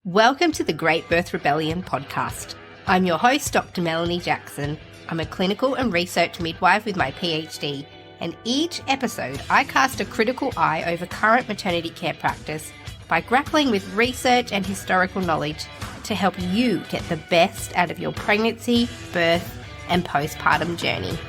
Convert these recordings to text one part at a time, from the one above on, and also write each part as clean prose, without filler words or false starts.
Welcome to the Great Birth Rebellion podcast. I'm your host, Dr. Melanie Jackson. I'm a clinical and research midwife with my PhD, and each episode I cast a critical eye over current maternity care practice by grappling with research and historical knowledge to help you get the best out of your pregnancy, birth, and postpartum journey.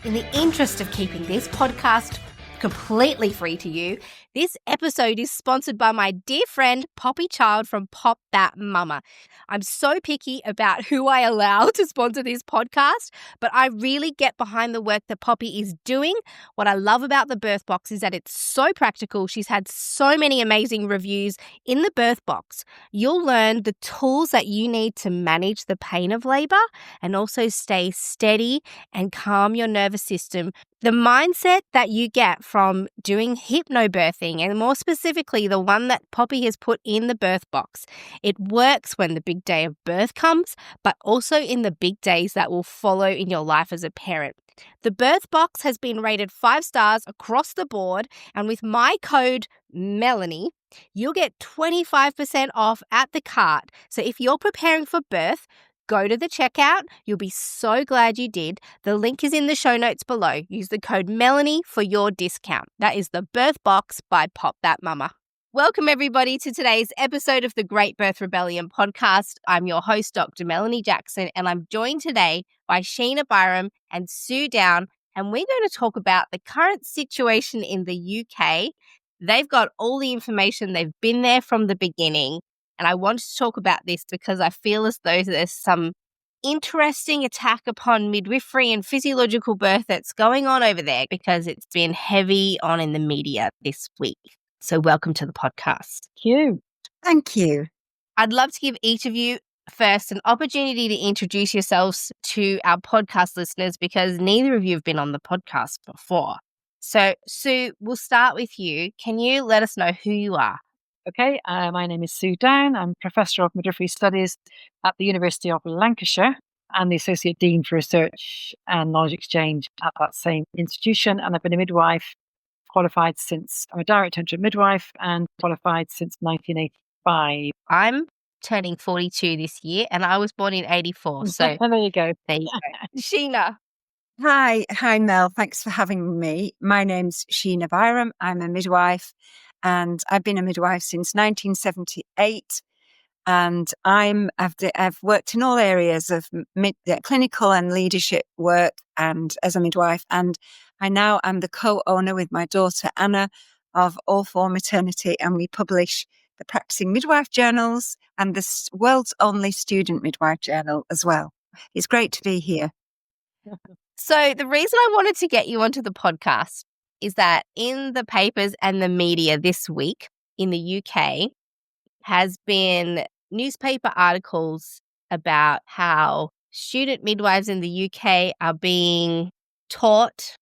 In the interest of keeping this podcast completely free to you, this episode is sponsored by my dear friend Poppy Child from Pop That Mama. I'm so picky about who I allow to sponsor this podcast, but I really get behind the work that Poppy is doing. What I love about the birth box is that it's so practical. She's had so many amazing reviews. In the birth box, you'll learn the tools that you need to manage the pain of labor and also stay steady and calm your nervous system. The mindset that you get from doing hypnobirthing, and more specifically, the one that Poppy has put in the birth box, it works when the big day of birth comes, but also in the big days that will follow in your life as a parent. The birth box has been rated 5 stars across the board, and with my code Melanie, you'll get 25% off at the cart. So if you're preparing for birth, go to the checkout. You'll be so glad you did. The link is in the show notes below. Use the code Melanie for your discount. That is the Birth Box by Pop That Mama. Welcome everybody to today's episode of the Great Birth Rebellion podcast. I'm your host, Dr. Melanie Jackson, and I'm joined today by Sheena, Byrom and Sue Downe, and we're going to talk about the current situation in the UK. They've got all the information. They've been there from the beginning. And I wanted to talk about this because I feel as though there's some interesting attack upon midwifery and physiological birth that's going on over there because it's been heavy on in the media this week. So welcome to the podcast. Thank you. I'd love to give each of you first an opportunity to introduce yourselves to our podcast listeners because neither of you have been on the podcast before. So Sue, we'll start with you. Can you let us know who you are? Okay, my name is Sue Downe. I'm Professor of Midwifery Studies at the University of Lancashire and the Associate Dean for Research and Knowledge Exchange at that same institution. And I've been a midwife, qualified since, I'm a direct entry midwife and qualified since 1985. I'm turning 42 this year and I was born in 84. So there you go. There you go. Sheena. Hi Mel. Thanks for having me. My name's Sheena Byrom. I'm a midwife and I've been a midwife since 1978. And I've worked in all areas of clinical and leadership work and as a midwife. And I now am the co-owner with my daughter Anna of All For Maternity, and we publish the Practicing Midwife journals and the world's only student midwife journal as well. It's great to be here. So the reason I wanted to get you onto the podcast is that in the papers and the media this week in the UK has been newspaper articles about how student midwives in the UK are being taught.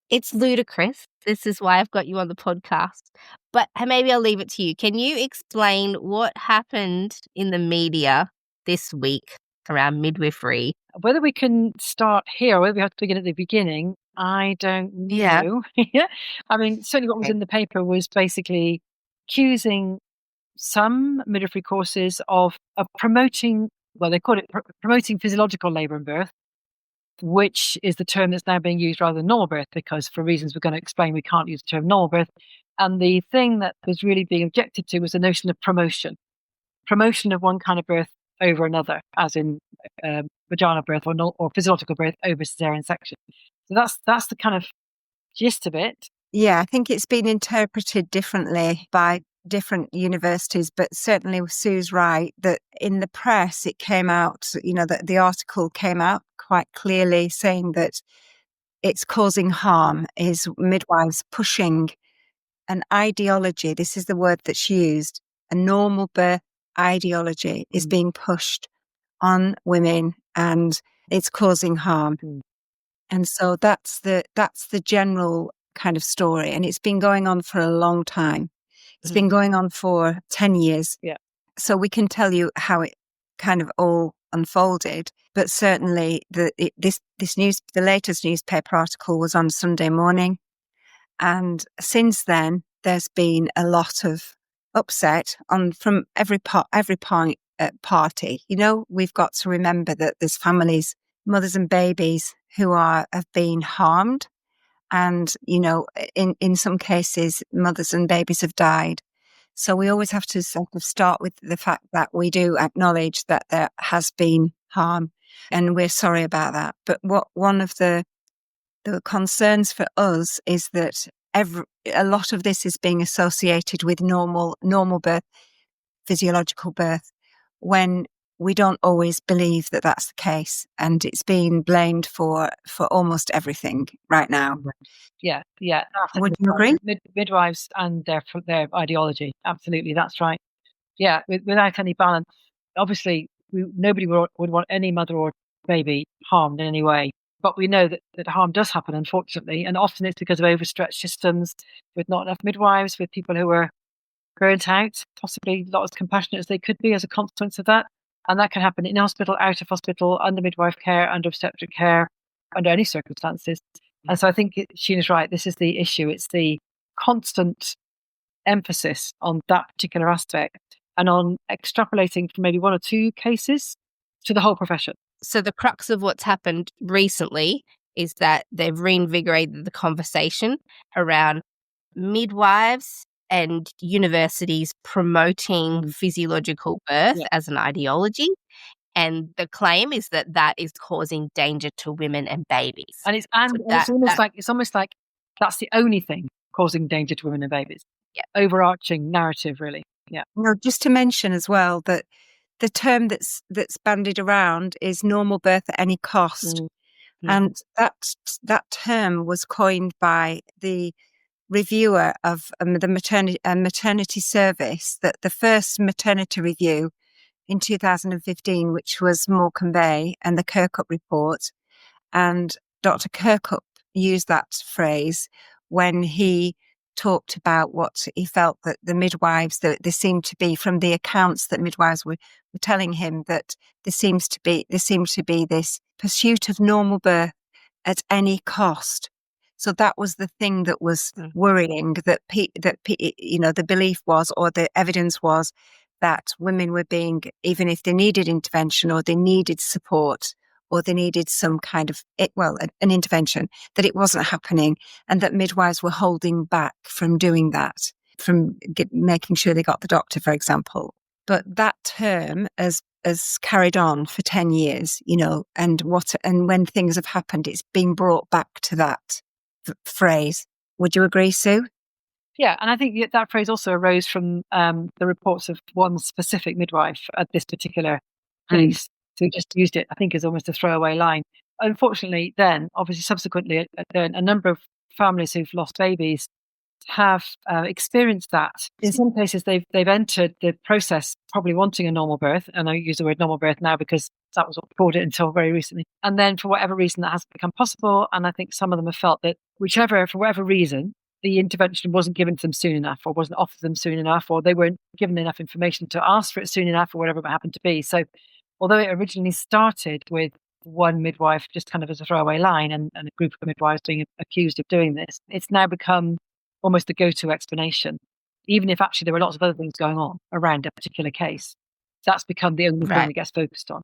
It's ludicrous. This is why I've got you on the podcast. But maybe I'll leave it to you. Can you explain what happened in the media this week around midwifery? Whether we can start here or whether we have to begin at the beginning, I don't know. Yeah. I mean, certainly what was in the paper was basically accusing some midwifery courses of promoting, well, they call it promoting physiological labour and birth, which is the term that's now being used rather than normal birth because for reasons we're going to explain, we can't use the term normal birth. And the thing that was really being objected to was the notion of promotion of one kind of birth over another, as in vaginal birth or physiological birth over caesarean section. So that's the kind of gist of it. Yeah, I think it's been interpreted differently by different universities, but certainly Sue's right that in the press it came out, that the article came out quite clearly saying that it's causing harm, is midwives pushing an ideology. This is the word that's used. A normal birth ideology is being pushed on women and it's causing harm. And so that's the general kind of story. And it's been going on for a long time. It's been going on for 10 years. Yeah. So we can tell you how it kind of all unfolded. But certainly the latest newspaper article was on Sunday morning. And since then, there's been a lot of upset from every party. We've got to remember that there's families, mothers and babies who have been harmed. And, in some cases, mothers and babies have died. So we always have to sort of start with the fact that we do acknowledge that there has been harm, and we're sorry about that. But one of the concerns for us is that a lot of this is being associated with normal birth, physiological birth, when we don't always believe that that's the case, and it's being blamed for almost everything right now. Yeah. Would you agree? Midwives and their ideology. Absolutely, that's right. Yeah, without any balance. Obviously, nobody would want any mother or baby harmed in any way. But we know that harm does happen, unfortunately, and often it's because of overstretched systems, with not enough midwives, with people who are burnt out, possibly not as compassionate as they could be as a consequence of that. And that can happen in hospital, out of hospital, under midwife care, under obstetric care, under any circumstances. And so I think Sheena's right. This is the issue. It's the constant emphasis on that particular aspect and on extrapolating from maybe one or two cases to the whole profession. So the crux of what's happened recently is that they've reinvigorated the conversation around midwives and universities promoting physiological birth as an ideology. And the claim is that that is causing danger to women and babies. And it's almost like that's the only thing causing danger to women and babies. Yeah. Overarching narrative, really. Yeah. Just to mention as well that the term that's bandied around is normal birth at any cost. Mm-hmm. And that term was coined by the reviewer of the maternity service, that the first maternity review in 2015, which was Morecambe Bay and the Kirkup report. And Dr. Kirkup used that phrase when he talked about what he felt that the midwives, that there seemed to be, from the accounts that midwives were telling him, that there seems to be this pursuit of normal birth at any cost. So that was the thing that was worrying, that the belief was, or the evidence was, that women were being, even if they needed intervention or they needed support or they needed some kind of, an intervention, that it wasn't happening, and that midwives were holding back from doing that, from making sure they got the doctor, for example. But that term has carried on for 10 years, and when things have happened, it's been brought back to that phrase. Would you agree, Sue? Yeah, and I think that phrase also arose from the reports of one specific midwife at this particular place who just used it, I think, as almost a throwaway line. Unfortunately, then, obviously, subsequently, a number of families who've lost babies have experienced that. In some cases, they've entered the process probably wanting a normal birth, and I use the word normal birth now because that was what we called it until very recently. And then, for whatever reason, that hasn't become possible. And I think some of them have felt that for whatever reason, the intervention wasn't given to them soon enough, or wasn't offered them soon enough, or they weren't given enough information to ask for it soon enough, or whatever it happened to be. So although it originally started with one midwife just kind of as a throwaway line and a group of midwives being accused of doing this, it's now become almost the go-to explanation, even if actually there were lots of other things going on around a particular case. That's become the only thing that gets focused on.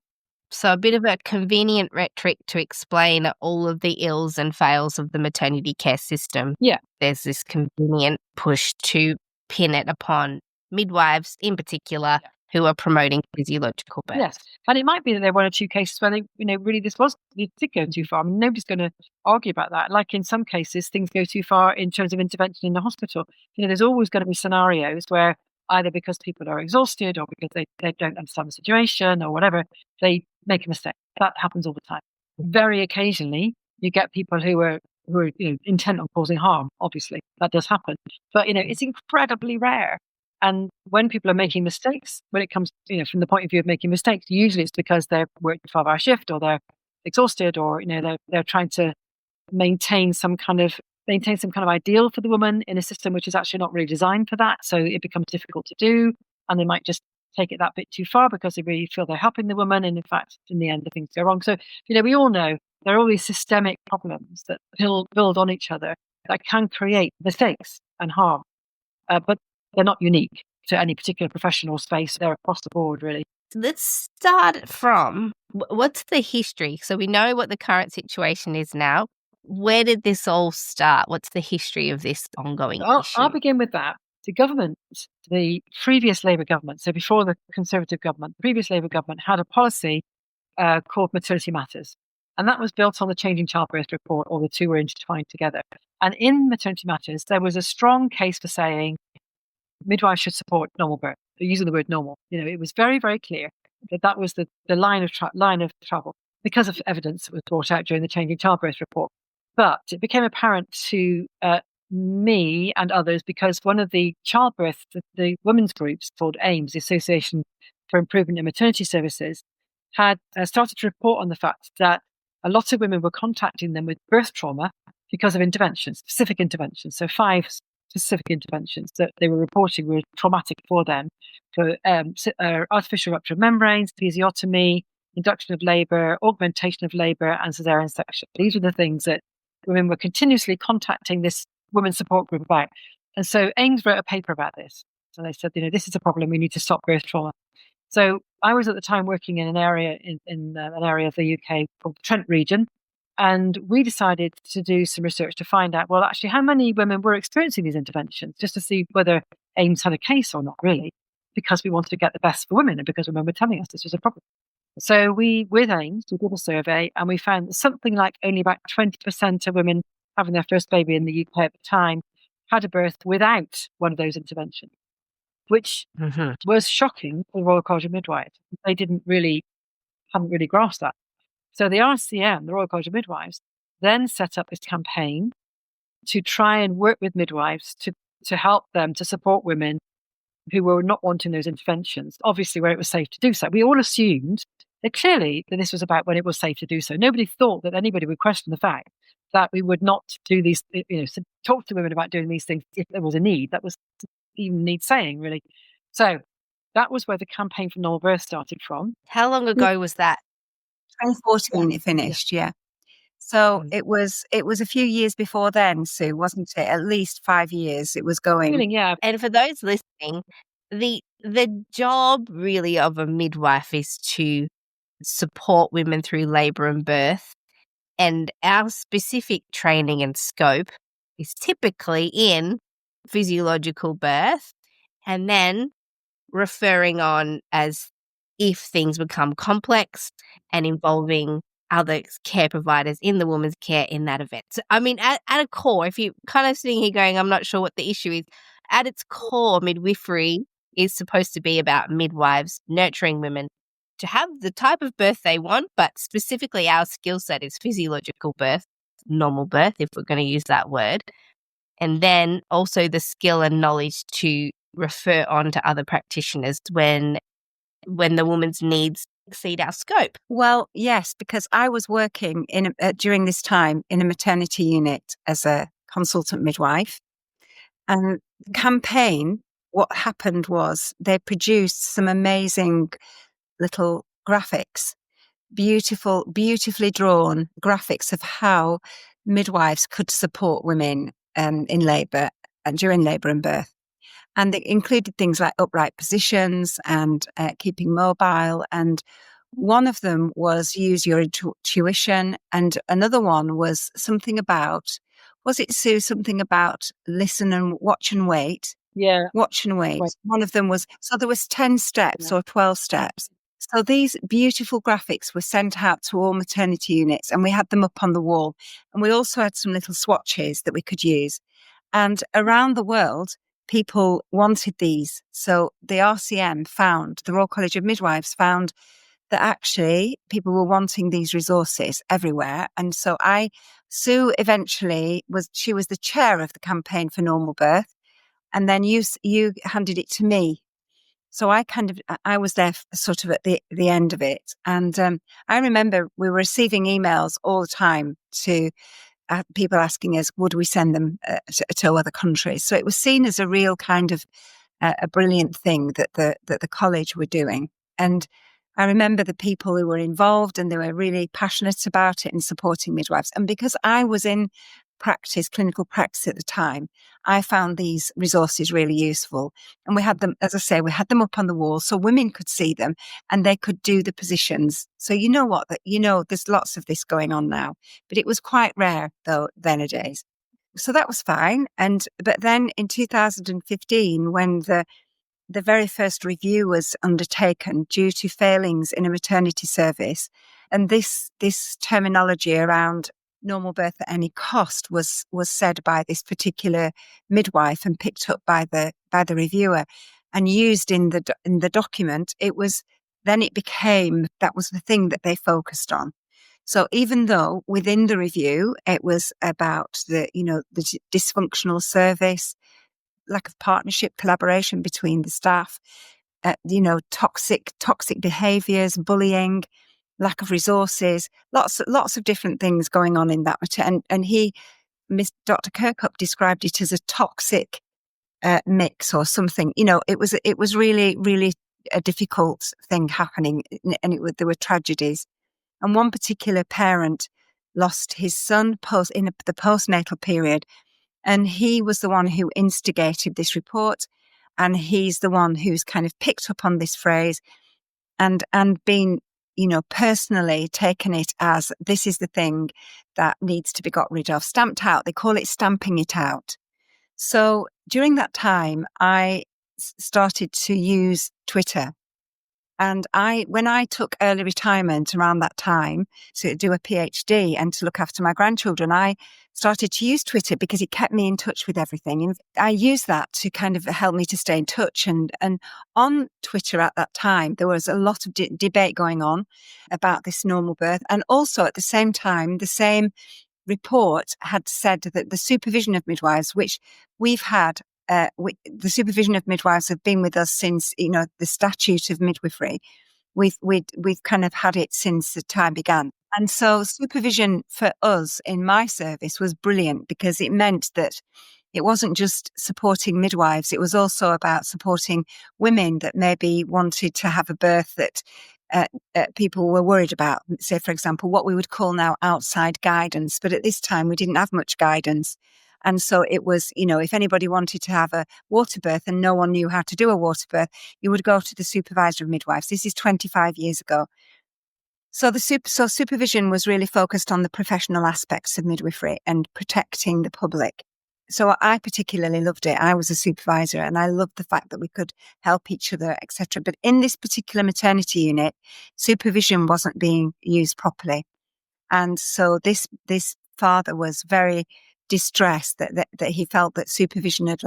So a bit of a convenient rhetoric to explain all of the ills and fails of the maternity care system. Yeah. There's this convenient push to pin it upon midwives in particular who are promoting physiological birth. Yes. And it might be that there are one or two cases where they, really it did go too far. I mean, nobody's going to argue about that. Like in some cases, things go too far in terms of intervention in the hospital. There's always going to be scenarios where either because people are exhausted or because they don't understand the situation or whatever, they make a mistake. That happens all the time. Very occasionally, you get people who are intent on causing harm. Obviously, that does happen. But, it's incredibly rare. And when people are making mistakes, when it comes, from the point of view of making mistakes, usually it's because they're working a 12-hour shift, or they're exhausted, or, they're trying to maintain some kind of ideal for the woman in a system which is actually not really designed for that. So it becomes difficult to do, and they might just take it that bit too far because they really feel they're helping the woman. And in fact, in the end, the things go wrong. So, we all know there are all these systemic problems that build on each other that can create mistakes and harm. But they're not unique. to any particular professional space. They're across the board, really. Let's start from what's the history? So we know what the current situation is now. Where did this all start? What's the history of this ongoing issue? I'll begin with that. The government, the previous Labour government, so before the Conservative government, the previous Labour government had a policy called Maternity Matters. And that was built on the Changing Childbirth Report, or the two were intertwined together. And in Maternity Matters, there was a strong case for saying midwives should support normal birth. They're using the word normal. It was very, very clear that that was the line of travel because of evidence that was brought out during the Changing Childbirth Report. But it became apparent to me and others because one of the childbirth, the women's groups called AIMS, the Association for Improvement in Maternity Services, had started to report on the fact that a lot of women were contacting them with birth trauma because of interventions, specific interventions. So 5 specific interventions that they were reporting were traumatic for them. For artificial rupture of membranes, episiotomy, induction of labour, augmentation of labour, and caesarean section. These were the things that women were continuously contacting this women's support group about. And so AIMS wrote a paper about this. So they said, this is a problem. We need to stop birth trauma. So I was at the time working in an area in an area of the UK called the Trent region, and we decided to do some research to find out, well, actually, how many women were experiencing these interventions, just to see whether AIMS had a case or not, really, because we wanted to get the best for women and because women were telling us this was a problem. So with AIMS, we did a survey and we found that something like only about 20% of women having their first baby in the UK at the time had a birth without one of those interventions, which was shocking for the Royal College of Midwives. They hadn't really grasped that. So the RCM, the Royal College of Midwives, then set up this campaign to try and work with midwives to help them to support women who were not wanting those interventions, obviously where it was safe to do so. We all assumed that clearly that this was about when it was safe to do so. Nobody thought that anybody would question the fact that we would not do these, talk to women about doing these things if there was a need. That was even need saying, really. So that was where the campaign for normal birth started from. How long ago was that? 2014 it finished, yeah. So it was a few years before then, Sue, wasn't it? At least 5 years it was going. Yeah. And for those listening, the job really of a midwife is to support women through labour and birth. And our specific training and scope is typically in physiological birth and then referring on as if things become complex and involving other care providers in the woman's care in that event. So, I mean, at a core, if you're kind of sitting here going, I'm not sure what the issue is, at its core, midwifery is supposed to be about midwives nurturing women to have the type of birth they want, but specifically our skill set is physiological birth, normal birth, if we're going to use that word, and then also the skill and knowledge to refer on to other practitioners when the woman's needs exceed our scope. Well, yes, because I was working during this time in a maternity unit as a consultant midwife, and the campaign, what happened was they produced some amazing little graphics, beautifully drawn graphics of how midwives could support women in labour and during labour and birth. And they included things like upright positions and keeping mobile. And one of them was use your intuition. And another one was something about, was it, Sue, something about listen and watch and wait? Yeah. Watch and wait. Right. One of them was, so there was 10 steps or 12 steps. So these beautiful graphics were sent out to all maternity units and we had them up on the wall. And we also had some little swatches that we could use. And around the world, people wanted these. So the RCM found, the Royal College of Midwives found that actually people were wanting these resources everywhere. And so Sue eventually she was the chair of the campaign for normal birth. And then you handed it to me. So I was there sort of at the end of it. And I remember we were receiving emails all the time to people asking us, would we send them to other countries? So it was seen as a real kind of a brilliant thing that the college were doing. And I remember the people who were involved and they were really passionate about it and supporting midwives. And because I was in practice, clinical practice at the time, I found these resources really useful. And we had them, as I say, we had them up on the wall so women could see them and they could do the positions. So there's lots of this going on now, but it was quite rare though then a days. So that was fine. But then in 2015, when the very first review was undertaken due to failings in a maternity service, and this terminology around normal birth at any cost was said by this particular midwife and picked up by the reviewer and used in the document, that was the thing that they focused on. So even though within the review it was about the dysfunctional service, lack of partnership, collaboration between the staff, toxic behaviours, bullying, lack of resources, lots of different things going on in that. And Dr. Kirkup described it as a toxic mix or something. It was really, really a difficult thing happening, and there were tragedies. And one particular parent lost his son in the postnatal period. And he was the one who instigated this report. And he's the one who's kind of picked up on this phrase and been, personally taken it as this is the thing that needs to be got rid of, stamped out. They call it stamping it out. So during that time, I started to use Twitter. And when I took early retirement around that time to do a PhD and to look after my grandchildren, I started to use Twitter because it kept me in touch with everything. And I used that to kind of help me to stay in touch. And on Twitter at that time, there was a lot of debate going on about this normal birth. And also at the same time, the same report had said that the supervision of midwives, which we've had, the supervision of midwives have been with us since, the statute of midwifery. We've kind of had it since the time began. And so supervision for us in my service was brilliant because it meant that it wasn't just supporting midwives. It was also about supporting women that maybe wanted to have a birth that people were worried about. Say, for example, what we would call now outside guidance. But at this time, we didn't have much guidance. And so it was, if anybody wanted to have a water birth and no one knew how to do a water birth, you would go to the supervisor of midwives. This is 25 years ago. So supervision was really focused on the professional aspects of midwifery and protecting the public. So I particularly loved it. I was a supervisor and I loved the fact that we could help each other, etc. But in this particular maternity unit, supervision wasn't being used properly. And so this father was very distressed that he felt that supervision had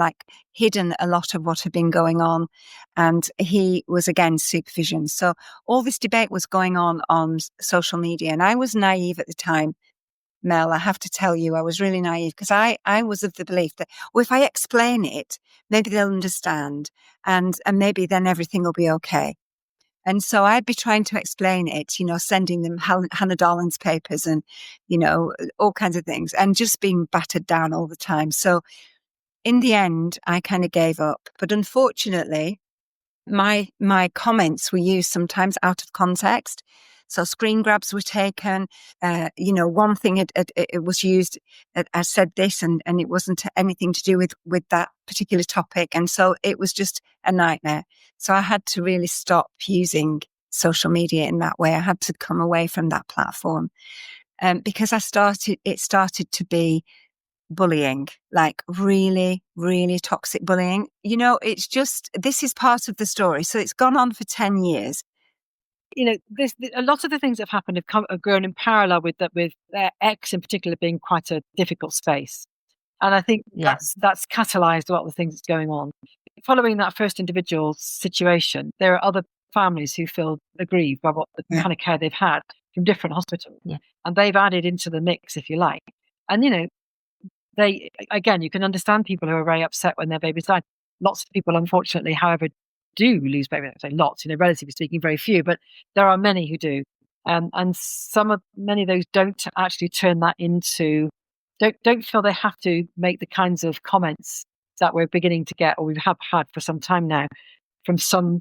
hidden a lot of what had been going on, and he was against supervision. So all this debate was going on social media, and I was naive at the time, Mel. I have to tell you, I was really naive because I was of the belief that, if I explain it, maybe they'll understand, and maybe then everything will be okay. And so I'd be trying to explain it, sending them Hannah Darling's papers and, all kinds of things, and just being battered down all the time. So in the end, I kind of gave up. But unfortunately, my comments were used sometimes out of context. So screen grabs were taken. One thing it was used. I said this, and it wasn't anything to do with that particular topic, and so it was just a nightmare. So I had to really stop using social media in that way. I had to come away from that platform, because it started to be bullying, like really, really toxic bullying. It's just, this is part of the story. So it's gone on for 10 years. A lot of the things that have happened have grown in parallel with X in particular being quite a difficult space. And I think that's catalysed a lot of the things that's going on. Following that first individual situation, there are other families who feel aggrieved by what the kind of care they've had from different hospitals. Yeah. And they've added into the mix, if you like. And, you can understand people who are very upset when their babies died. Lots of people, unfortunately, however, do lose babies. I say lots, relatively speaking, very few, but there are many who do. And many of those don't actually turn that into, don't feel they have to make the kinds of comments that we're beginning to get, or we have had for some time now, from some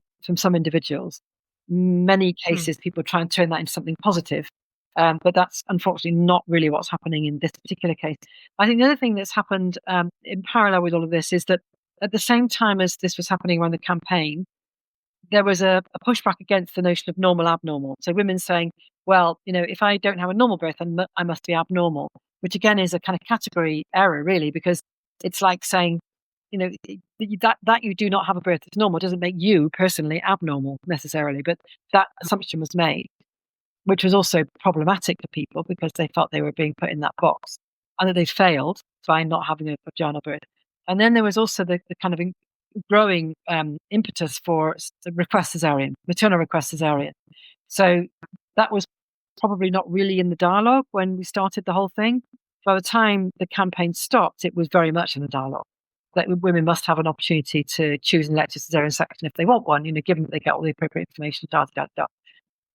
individuals. Many cases, people try and turn that into something positive. But that's unfortunately not really what's happening in this particular case. I think the other thing that's happened in parallel with all of this is that at the same time as this was happening around the campaign, there was a pushback against the notion of normal, abnormal. So women saying, well, if I don't have a normal birth, then I must be abnormal, which again is a kind of category error, really, because it's like saying, that you do not have a birth that's normal doesn't make you personally abnormal necessarily. But that assumption was made, which was also problematic for people because they felt they were being put in that box and that they'd failed by not having a vaginal birth. And then there was also the kind of growing impetus for request caesarean, maternal request caesarean. So that was probably not really in the dialogue when we started the whole thing. By the time the campaign stopped, it was very much in the dialogue that women must have an opportunity to choose an elective caesarean section if they want one, given that they get all the appropriate information,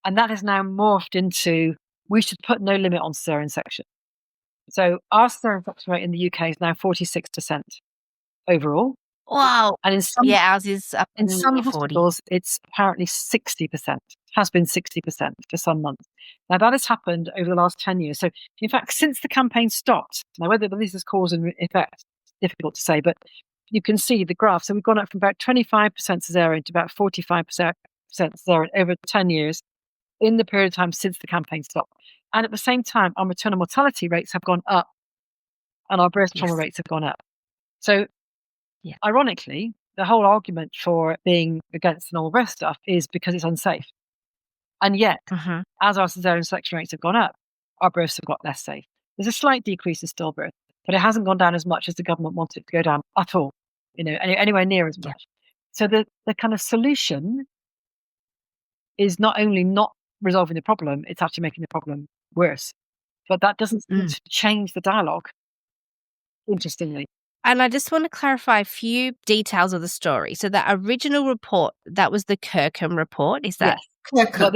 And that has now morphed into, we should put no limit on caesarean section. So our caesarean section rate in the UK is now 46% overall. Wow. And in some, ours is up in some 40. hospitals, it's apparently 60%, has been 60% for some months. Now, that has happened over the last 10 years. So, in fact, since the campaign stopped, now whether this is cause and effect, difficult to say, but you can see the graph. So we've gone up from about 25% caesarean to about 45% caesarean over 10 years in the period of time since the campaign stopped. And at the same time, our maternal mortality rates have gone up and our birth trauma rates have gone up. So ironically, the whole argument for being against the normal birth stuff is because it's unsafe. And yet, as our caesarean section rates have gone up, our births have got less safe. There's a slight decrease in stillbirth, but it hasn't gone down as much as the government wanted it to go down at all, anywhere near as much. So the kind of solution is not only not resolving the problem, it's actually making the problem worse. But that doesn't seem to change the dialogue, interestingly. And I just want to clarify a few details of the story. So the original report, that was the Kirkham report, is that? Yes. Kirkham.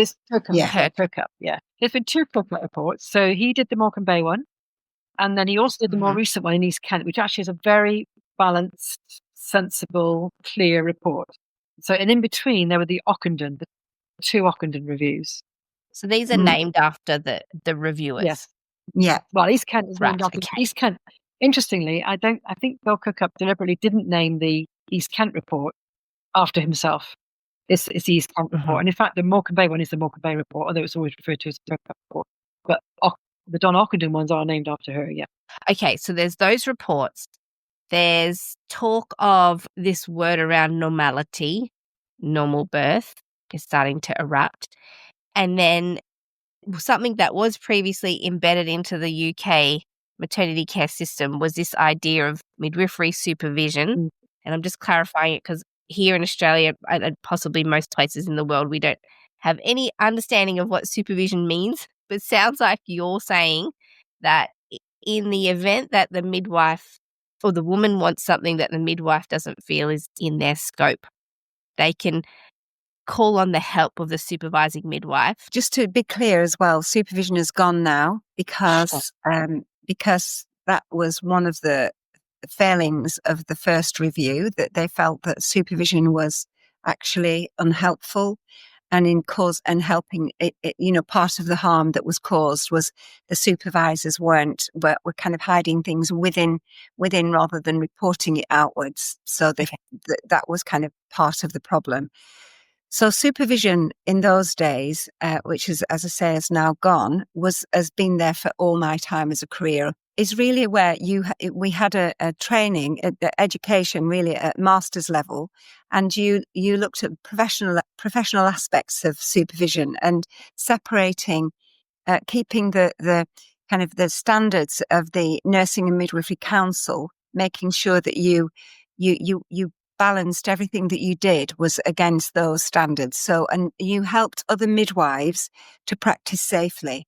Kirkham, yeah. There's been two Kirkham reports. So he did the Morecambe Bay one, and then he also did the more recent one in East Kent, which actually is a very balanced, sensible, clear report. So, and in between, there were the two Ockenden reviews. So these are named after the reviewers. Yes. Yeah. Well, East Kent is named after East Kent. Interestingly, I think Bill Cookup deliberately didn't name the East Kent report after himself. It's the East Kent report. And in fact, the Morecambe Bay one is the Morecambe Bay report, although it's always referred to as the Cookup report. But the Don Ockenden ones are named after her, yeah. Okay, so there's those reports. There's talk of this word around normality, normal birth is starting to erupt. And then something that was previously embedded into the UK maternity care system was this idea of midwifery supervision. And I'm just clarifying it because here in Australia and possibly most places in the world, we don't have any understanding of what supervision means. But it sounds like you're saying that in the event that the midwife or the woman wants something that the midwife doesn't feel is in their scope, they can call on the help of the supervising midwife. Just to be clear as well, supervision is gone now because that was one of the failings of the first review, that they felt that supervision was actually unhelpful and helping it, part of the harm that was caused was the supervisors were kind of hiding things within rather than reporting it outwards. So that was kind of part of the problem. So supervision in those days, which is, as I say, has now gone, has been there for all my time as a career, is really where we had a training, education really at master's level, and you looked at professional aspects of supervision and separating, keeping the kind of the standards of the Nursing and Midwifery Council, making sure that you balanced everything that you did was against those standards. So, and you helped other midwives to practice safely.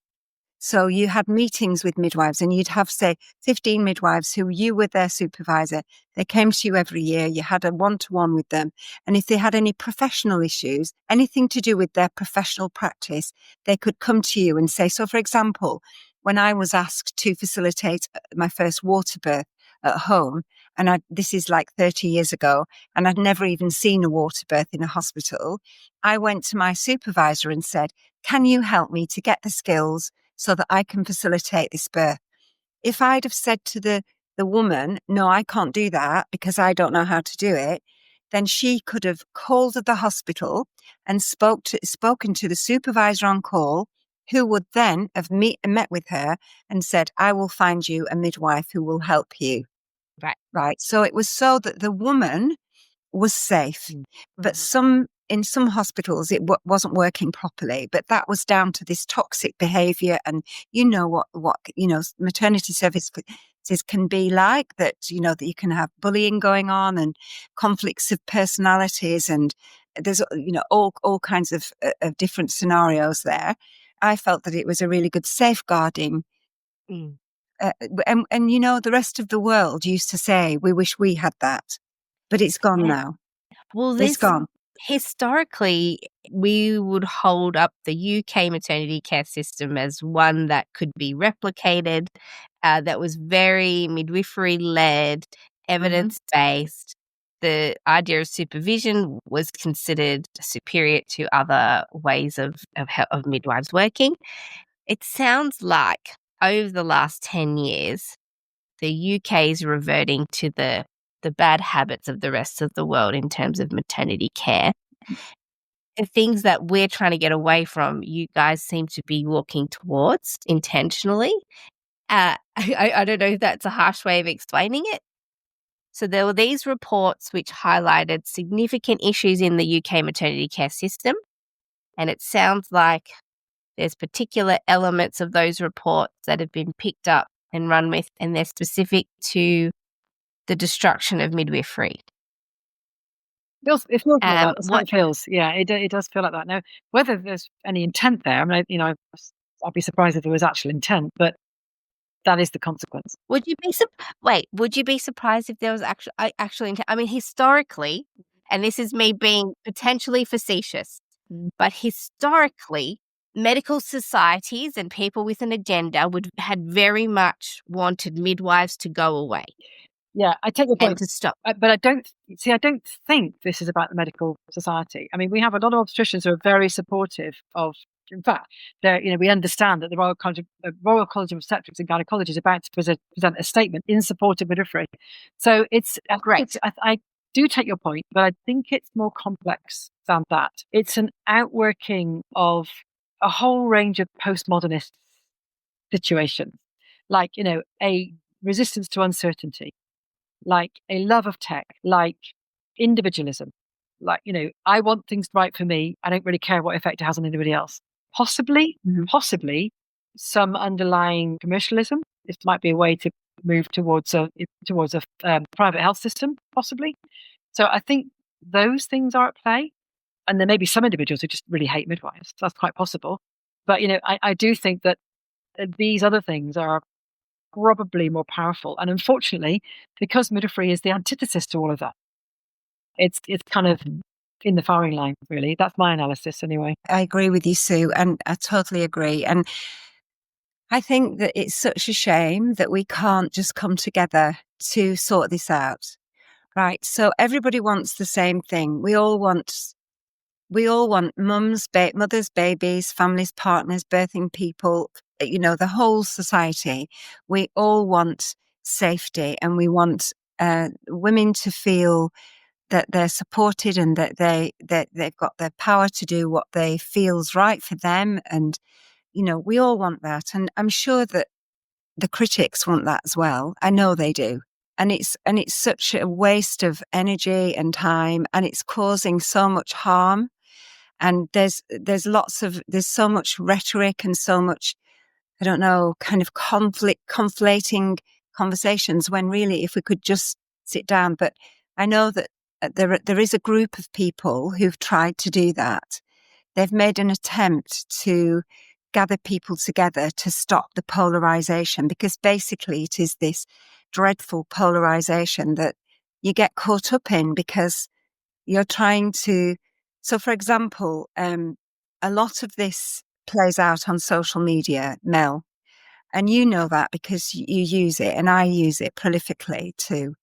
So you had meetings with midwives and you'd have, say, 15 midwives who you were their supervisor. They came to you every year. You had a one-to-one with them. And if they had any professional issues, anything to do with their professional practice, they could come to you and say, so for example, when I was asked to facilitate my first water birth at home, and this is like 30 years ago, and I'd never even seen a water birth in a hospital, I went to my supervisor and said, can you help me to get the skills so that I can facilitate this birth. If I'd have said to the woman, no, I can't do that because I don't know how to do it, then she could have called the hospital and spoken to the supervisor on call, who would then have met with her and said, I will find you a midwife who will help you. Right. So it was so that the woman was safe. But in some hospitals, it wasn't working properly. But that was down to this toxic behaviour. And you know what maternity services can be like, that, that you can have bullying going on and conflicts of personalities. And there's, all kinds of different scenarios there. I felt that it was a really good safeguarding. And the rest of the world used to say, we wish we had that. But it's gone now. Well, it's gone. Historically, we would hold up the UK maternity care system as one that could be replicated, that was very midwifery-led, evidence-based. The idea of supervision was considered superior to other ways of midwives working. It sounds like over the last 10 years, the UK is reverting to the bad habits of the rest of the world in terms of maternity care. The things that we're trying to get away from, you guys seem to be walking towards intentionally. I don't know if that's a harsh way of explaining it. So there were these reports which highlighted significant issues in the UK maternity care system, and it sounds like there's particular elements of those reports that have been picked up and run with, and they're specific to the destruction of midwifery. It feels like that. That's how it feels. Yeah, it does feel like that. Now, whether there's any intent there, I mean, I'd be surprised if there was actual intent, but that is the consequence. Would you be surprised if there was actual intent? I mean, historically, and this is me being potentially facetious, but historically, medical societies and people with an agenda had very much wanted midwives to go away. Yeah, I take your point. And to stop. But I don't think this is about the medical society. I mean, we have a lot of obstetricians who are very supportive of, in fact, we understand that the Royal College of Obstetrics and Gynecology is about to present a statement in support of midwifery. So it's great. I do take your point, but I think it's more complex than that. It's an outworking of a whole range of postmodernist situations, like, a resistance to uncertainty, like a love of tech, like individualism, like, I want things right for me. I don't really care what effect it has on anybody else. Possibly some underlying commercialism. This might be a way to move towards a private health system, possibly. So I think those things are at play. And there may be some individuals who just really hate midwives. That's quite possible. But, I do think that these other things are probably more powerful. And unfortunately, because midwifery is the antithesis to all of that, it's kind of in the firing line, really. That's my analysis anyway. I agree with you, Sue, and I totally agree. And I think that it's such a shame that we can't just come together to sort this out. Right. So everybody wants the same thing. We all want mums, mothers, babies, families, partners, birthing people, the whole society. We all want safety, and we want women to feel that they're supported and that they've got the power to do what they feels right for them. And, we all want that. And I'm sure that the critics want that as well. I know they do. And it's such a waste of energy and time, and it's causing so much harm. And there's so much rhetoric and so much, I don't know, kind of conflating conversations, when really, if we could just sit down. But I know that there is a group of people who've tried to do that. They've made an attempt to gather people together to stop the polarization, because basically it is this dreadful polarization that you get caught up in, because you're trying to. So, for example, a lot of this plays out on social media, Mel, and you know that because you use it, and I use it prolifically too.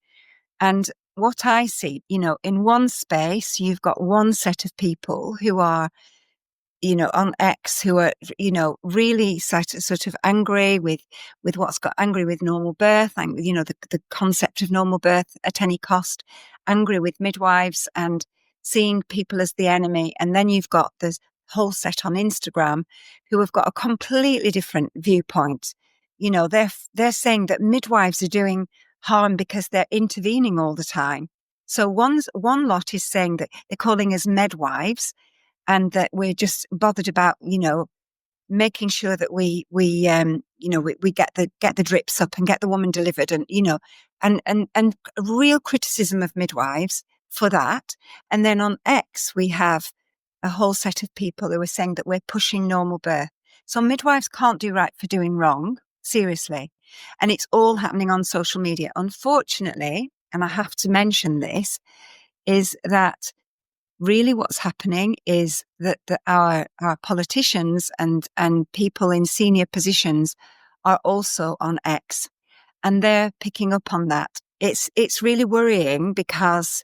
And what I see, in one space, you've got one set of people who are on X who are, really sort of angry with what's got angry with normal birth, and, the concept of normal birth at any cost, angry with midwives and seeing people as the enemy. And then you've got this whole set on Instagram who have got a completely different viewpoint. They're saying that midwives are doing harm because they're intervening all the time. So one lot is saying that they're calling us midwives, and that we're just bothered about, making sure that we get the drips up and get the woman delivered, and and real criticism of midwives for that. And then on X we have a whole set of people who are saying that we're pushing normal birth. So midwives can't do right for doing wrong, seriously. And it's all happening on social media. Unfortunately, and I have to mention this, is that really what's happening is that our politicians and people in senior positions are also on X, and they're picking up on that. It's really worrying, because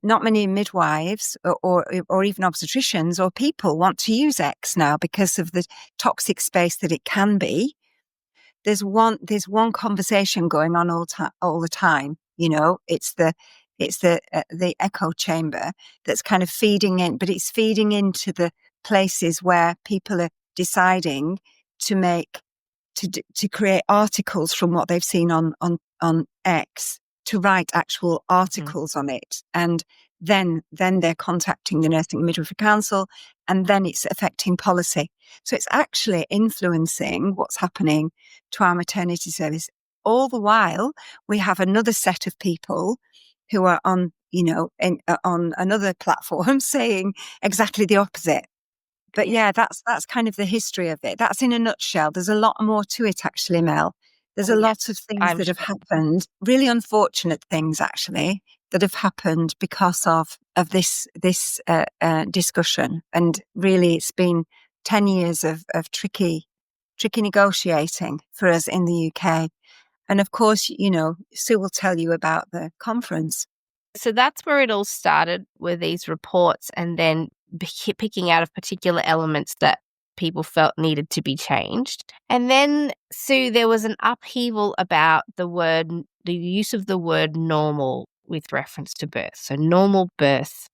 not many midwives or even obstetricians or people want to use X now because of the toxic space that it can be. There's one conversation going on all the time. It's the echo chamber that's kind of feeding in, but it's feeding into the places where people are deciding to create articles from what they've seen on X, to write actual articles on it. And then they're contacting the Nursing and Midwifery Council, and then it's affecting policy. So it's actually influencing what's happening to our maternity service. All the while, we have another set of people who are on another platform saying exactly the opposite. But yeah, that's kind of the history of it. That's in a nutshell. There's a lot more to it, actually, Mel. There's a lot of things that have happened, really unfortunate things, actually, that have happened because of this discussion. And really, it's been 10 years of tricky negotiating for us in the UK. And of course, Sue will tell you about the conference. So that's where it all started, were these reports, and then picking out of particular elements that people felt needed to be changed. And then, Sue, there was an upheaval about the use of the word normal with reference to birth. So normal birth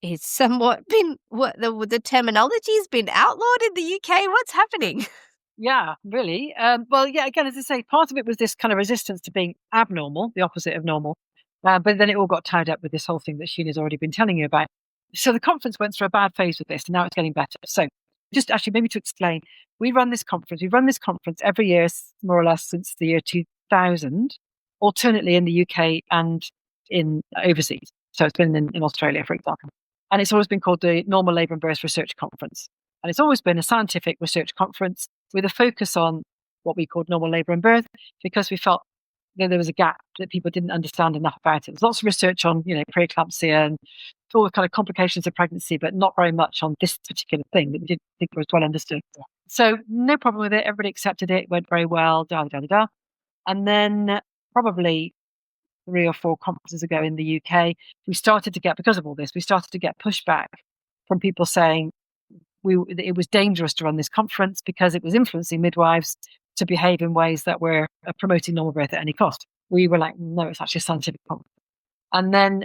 is somewhat been, the terminology has been outlawed in the UK. What's happening? Yeah, really. Well, yeah, again, as I say, part of it was this kind of resistance to being abnormal, the opposite of normal. But then it all got tied up with this whole thing that Sheena's already been telling you about. So the conference went through a bad phase with this, and now it's getting better. So just actually maybe to explain, we've run this conference every year, more or less, since the year 2000, alternately in the UK and in overseas. So it's been in Australia, for example. And it's always been called the Normal Labour and Birth Research Conference. And it's always been a scientific research conference with a focus on what we called normal labour and birth, because we felt there was a gap that people didn't understand enough about it. There's lots of research on, preeclampsia and all the kind of complications of pregnancy, but not very much on this particular thing that we didn't think was well understood. So no problem with it. Everybody accepted it. It went very well. And then probably 3 or 4 conferences ago in the UK, because of all this, we started to get pushback from people saying it was dangerous to run this conference because it was influencing midwives to behave in ways that were promoting normal birth at any cost. We were like, no, it's actually a scientific conference. And then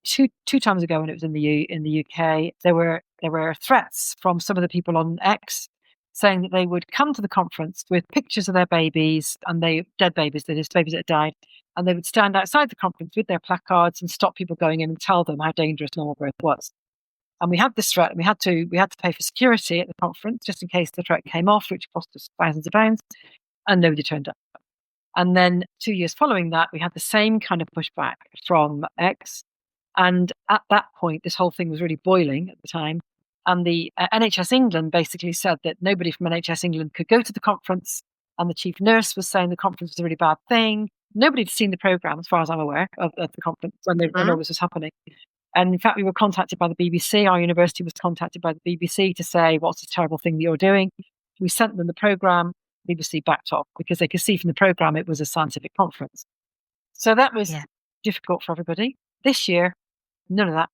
two times ago, when it was in the UK, there were threats from some of the people on X saying that they would come to the conference with pictures of their babies, and dead babies, that is, babies that had died, and they would stand outside the conference with their placards and stop people going in and tell them how dangerous normal birth was. And we had this threat, and we had to pay for security at the conference just in case the threat came off, which cost us thousands of pounds, and nobody turned up. And then 2 years following that, we had the same kind of pushback from X. And at that point, this whole thing was really boiling at the time. And the NHS England basically said that nobody from NHS England could go to the conference. And the chief nurse was saying the conference was a really bad thing. Nobody had seen the programme, as far as I'm aware, of the conference when all this was happening. And in fact, we were contacted by the BBC. Our university was contacted by the BBC to say, what's this terrible thing that you're doing? We sent them the programme. BBC backed off because they could see from the programme it was a scientific conference. So that was difficult for everybody. This year, none of that.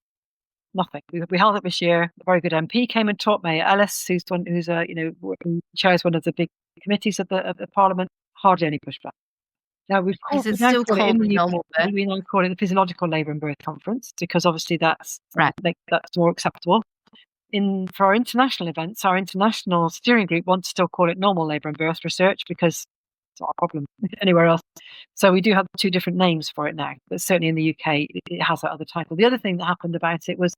Nothing. We held it this year. A very good MP came and taught me. Ellis, who's chairs one of the big committees of the Parliament. Hardly any pushback. Now we now call it in the UK. We now call it the Physiological Labour and Birth Conference because obviously that's more acceptable. For our international events, our international steering group wants to still call it normal labour and birth research because it's not a problem anywhere else. So we do have 2 different names for it now, but certainly in the UK it has that other title. The other thing that happened about it was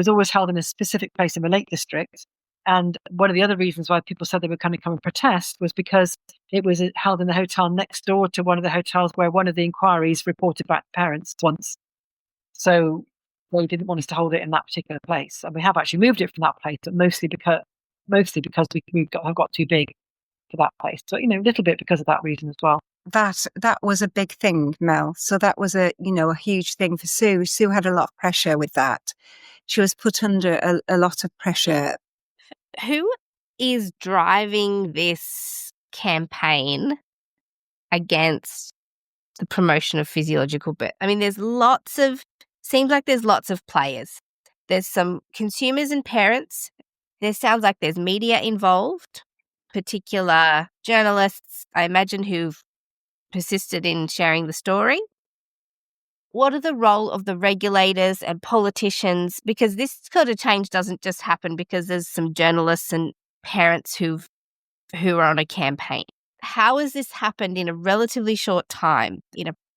always held in a specific place in the Lake District. And one of the other reasons why people said they were going to come and protest was because it was held in the hotel next door to one of the hotels where one of the inquiries reported back to parents once. So they didn't want us to hold it in that particular place. And we have actually moved it from that place, but mostly because we have got too big for that place. So, a little bit because of that reason as well. That was a big thing, Mel. So that was a huge thing for Sue. Sue had a lot of pressure with that. She was put under a lot of pressure. Who is driving this campaign against the promotion of physiological birth? I mean, seems like there's lots of players. There's some consumers and parents. There sounds like there's media involved, particular journalists, I imagine, who've persisted in sharing the story. What are the role of the regulators and politicians? Because this sort of change doesn't just happen because there's some journalists and parents who are on a campaign. How has this happened in a relatively short time,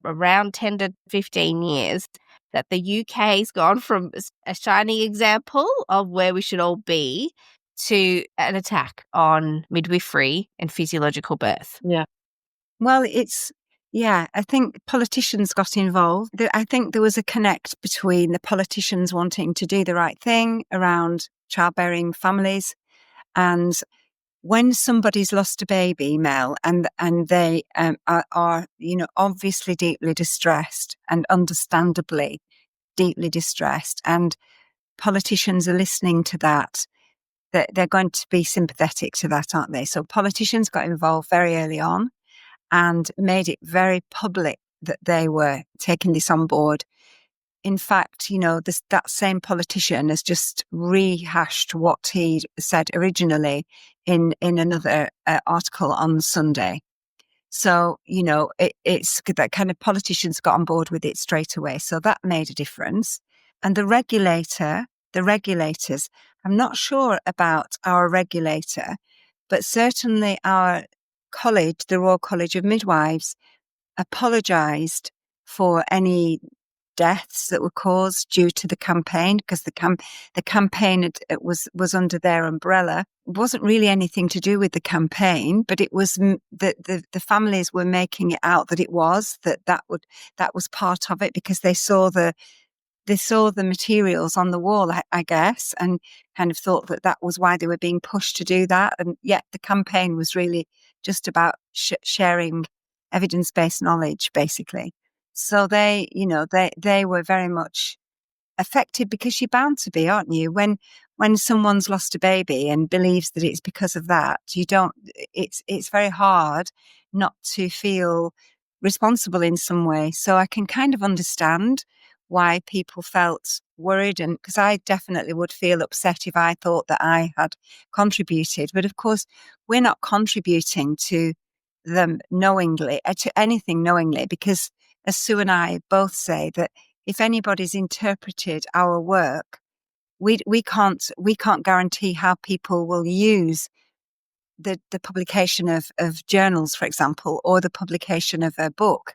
around 10 to 15 years, that the UK's gone from a shining example of where we should all be to an attack on midwifery and physiological birth? Yeah. Well, I think politicians got involved. I think there was a connect between the politicians wanting to do the right thing around childbearing families, and when somebody's lost a baby, Mel, and they are obviously deeply distressed and understandably deeply distressed, and politicians are listening to that, they're going to be sympathetic to that, aren't they? So politicians got involved very early on and made it very public that they were taking this on board. In fact, that same politician has just rehashed what he said originally in another article on Sunday. So, it's that kind of politicians got on board with it straight away. So that made a difference. And the regulators, I'm not sure about our regulator, but certainly our college, the Royal College of Midwives, apologised for any deaths that were caused due to the campaign, because the campaign was under their umbrella. It wasn't really anything to do with the campaign, but it was the families were making it out that it was that was part of it, because they saw the materials on the wall, I guess, and kind of thought that was why they were being pushed to do that. And yet the campaign was really just about sharing evidence-based knowledge, basically. So they were very much affected, because you're bound to be, aren't you? When someone's lost a baby and believes that it's because of that, it's very hard not to feel responsible in some way. So I can kind of understand why people felt worried, and because I definitely would feel upset if I thought that I had contributed. But of course, we're not contributing to them knowingly, to anything knowingly, because as Sue and I both say, that if anybody's interpreted our work, we can't guarantee how people will use the publication of journals, for example, or the publication of a book.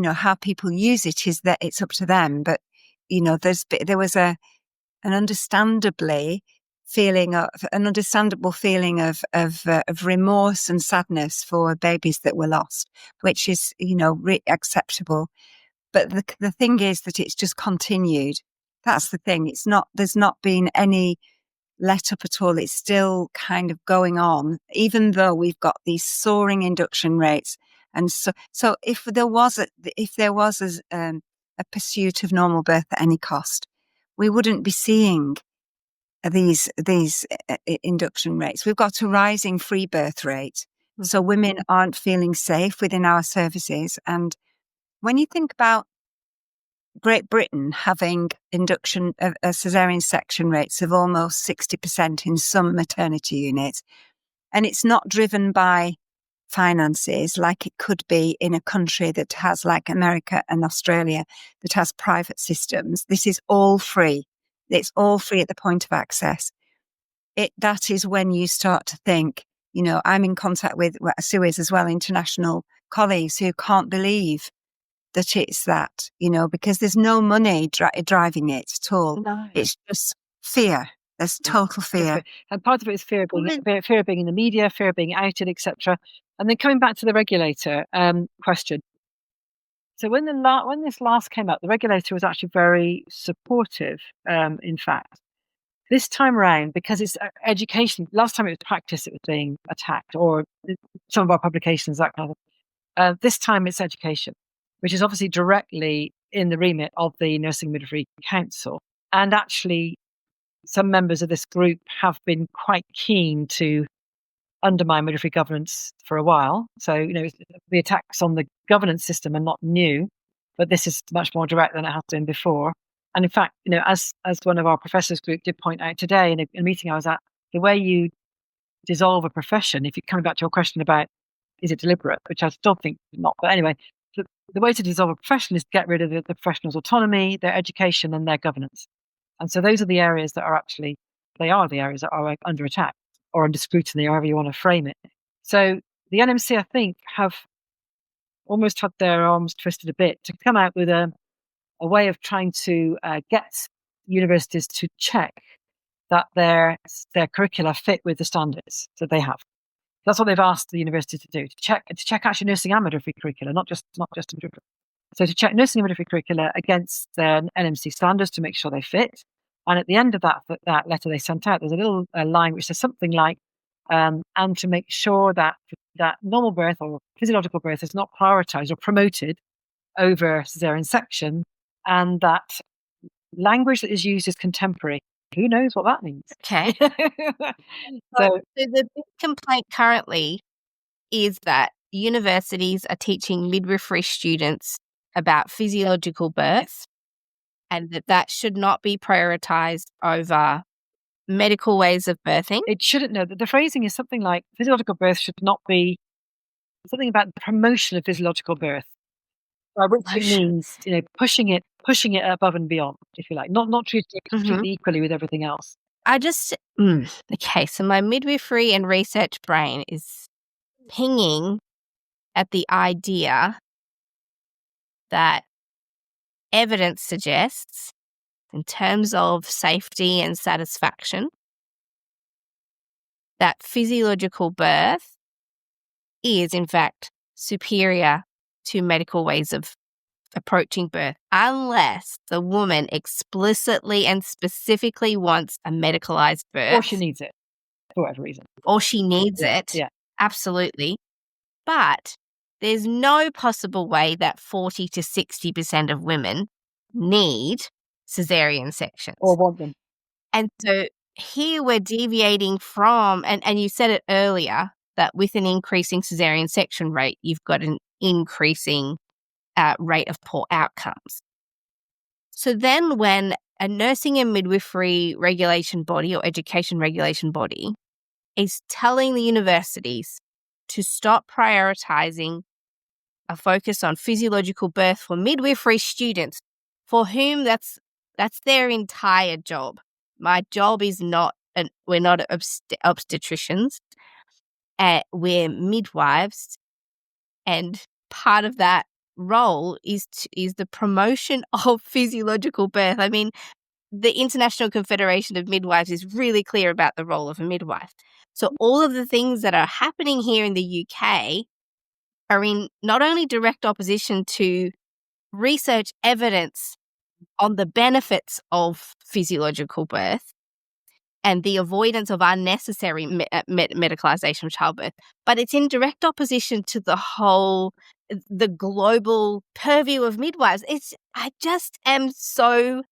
How people use it is that it's up to them. But there was an understandable feeling of remorse and sadness for babies that were lost, which is acceptable. But the thing is that it's just continued. That's the thing. There's not been any let up at all. It's still kind of going on, even though we've got these soaring induction rates. And so if there was a pursuit of normal birth at any cost, we wouldn't be seeing these induction rates. We've got a rising free birth rate. Mm-hmm. So women aren't feeling safe within our services. And when you think about Great Britain having induction caesarean section rates of almost 60% in some maternity units. And it's not driven by finances like it could be in a country that has, like America and Australia, that has private systems. This is all free. It's all free at the point of access. That is when you start to think, I'm in contact with Sue is as well, international colleagues who can't believe that it's that, because there's no money driving it at all. No. It's just fear. There's total fear. And part of it is fear of being in the media, fear of being outed, etc. And then coming back to the regulator question. So when this last came up, the regulator was actually very supportive, in fact. This time around, because it's education, last time it was practice, it was being attacked, or some of our publications, that kind of this time it's education, which is obviously directly in the remit of the Nursing Midwifery Council. And actually, some members of this group have been quite keen to undermine midwifery governance for a while. So, the attacks on the governance system are not new, but this is much more direct than it has been before. And in fact, as one of our professors group did point out today in a meeting I was at, the way you dissolve a profession, if you're coming back to your question about is it deliberate, which I still think not, but anyway, the way to dissolve a profession is to get rid of the professional's autonomy, their education, and their governance. And so those are the areas that are under attack or under scrutiny, however you want to frame it. So the NMC, I think, have almost had their arms twisted a bit to come out with a way of trying to get universities to check that their curricula fit with the standards that they have. That's what they've asked the university to do, to check actually nursing and midwifery curricula, not just midwifery. So to check nursing and midwifery curricula against their NMC standards to make sure they fit. And at the end of that letter they sent out, there's a little line which says something like, and to make sure that normal birth or physiological birth is not prioritized or promoted over caesarean section, and that language that is used is contemporary. Who knows what that means? Okay. So the big complaint currently is that universities are teaching midwifery students about physiological birth, and that should not be prioritized over medical ways of birthing. It shouldn't. No, the phrasing is something like physiological birth should not be something about the promotion of physiological birth, which means pushing it above and beyond, if you like, not treating it completely equally with everything else. Okay, so my midwifery and research brain is pinging at the idea that evidence suggests, in terms of safety and satisfaction, that physiological birth is, in fact, superior to medical ways of approaching birth, unless the woman explicitly and specifically wants a medicalized birth. Or she needs it, for whatever reason. Or she needs it. Yeah. Absolutely. But there's no possible way that 40 to 60% of women need caesarean sections. Or want them. And so here we're deviating from, and you said it earlier, that with an increasing caesarean section rate, you've got an increasing rate of poor outcomes. So then when a nursing and midwifery regulation body or education regulation body is telling the universities to stop prioritizing a focus on physiological birth for midwifery students, for whom that's their entire job. My job is we're not obstetricians, we're midwives, and part of that role is the promotion of physiological birth. I mean, the International Confederation of Midwives is really clear about the role of a midwife. So all of the things that are happening here in the UK are in not only direct opposition to research evidence on the benefits of physiological birth and the avoidance of unnecessary medicalization of childbirth, but it's in direct opposition to the global purview of midwives. I just am so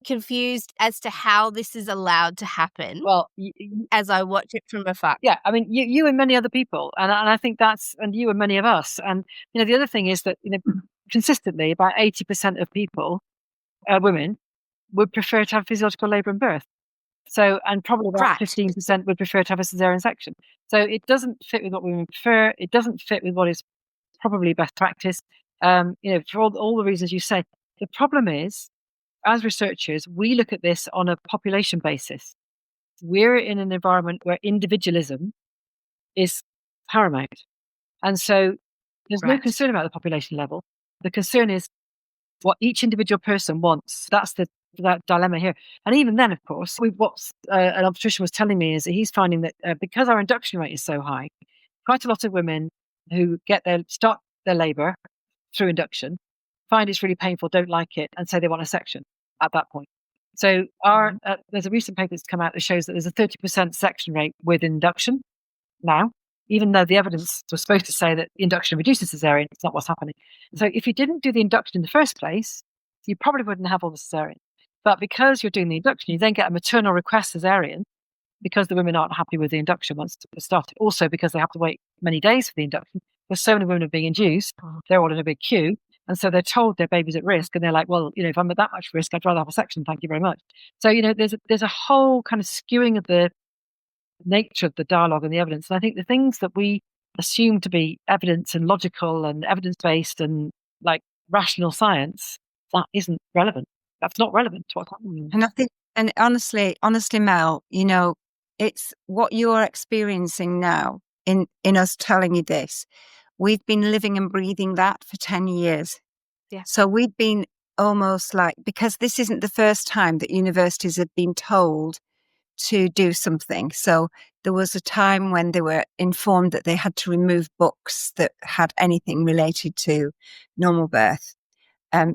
confused as to how this is allowed to happen. Well, as I watch it from afar. Yeah, I mean, you and many other people, and I think and you and many of us. And the other thing is that consistently about 80% of people women would prefer to have physiological labour and birth. So, and probably about 15% would prefer to have a caesarean section. So it doesn't fit with what women prefer. It doesn't fit with what is probably best practice. For all the reasons you say. The problem is, as researchers, we look at this on a population basis. We're in an environment where individualism is paramount. And so there's no concern about the population level. The concern is what each individual person wants. That's that dilemma here. And even then, of course, what an obstetrician was telling me is that he's finding that because our induction rate is so high, quite a lot of women who start their labour through induction find it's really painful, don't like it, and say they want a section at that point. So there's a recent paper that's come out that shows that there's a 30% section rate with induction now, even though the evidence was supposed to say that induction reduces caesarean. It's not what's happening. So if you didn't do the induction in the first place, you probably wouldn't have all the caesarean. But because you're doing the induction, you then get a maternal request caesarean because the women aren't happy with the induction once it started. Also because they have to wait many days for the induction. Because so many women are being induced, they're all in a big queue. And so they're told their baby's at risk. And they're like, well, if I'm at that much risk, I'd rather have a section. Thank you very much. So, there's a whole kind of skewing of the nature of the dialogue and the evidence. And I think the things that we assume to be evidence and logical and evidence-based and like rational science, that isn't relevant. That's not relevant to what's happening. And I think, and honestly, Mel, it's what you're experiencing now in us telling you this. We've been living and breathing that for 10 years. Yeah. So we've been almost like, because this isn't the first time that universities have been told to do something. So there was a time when they were informed that they had to remove books that had anything related to normal birth.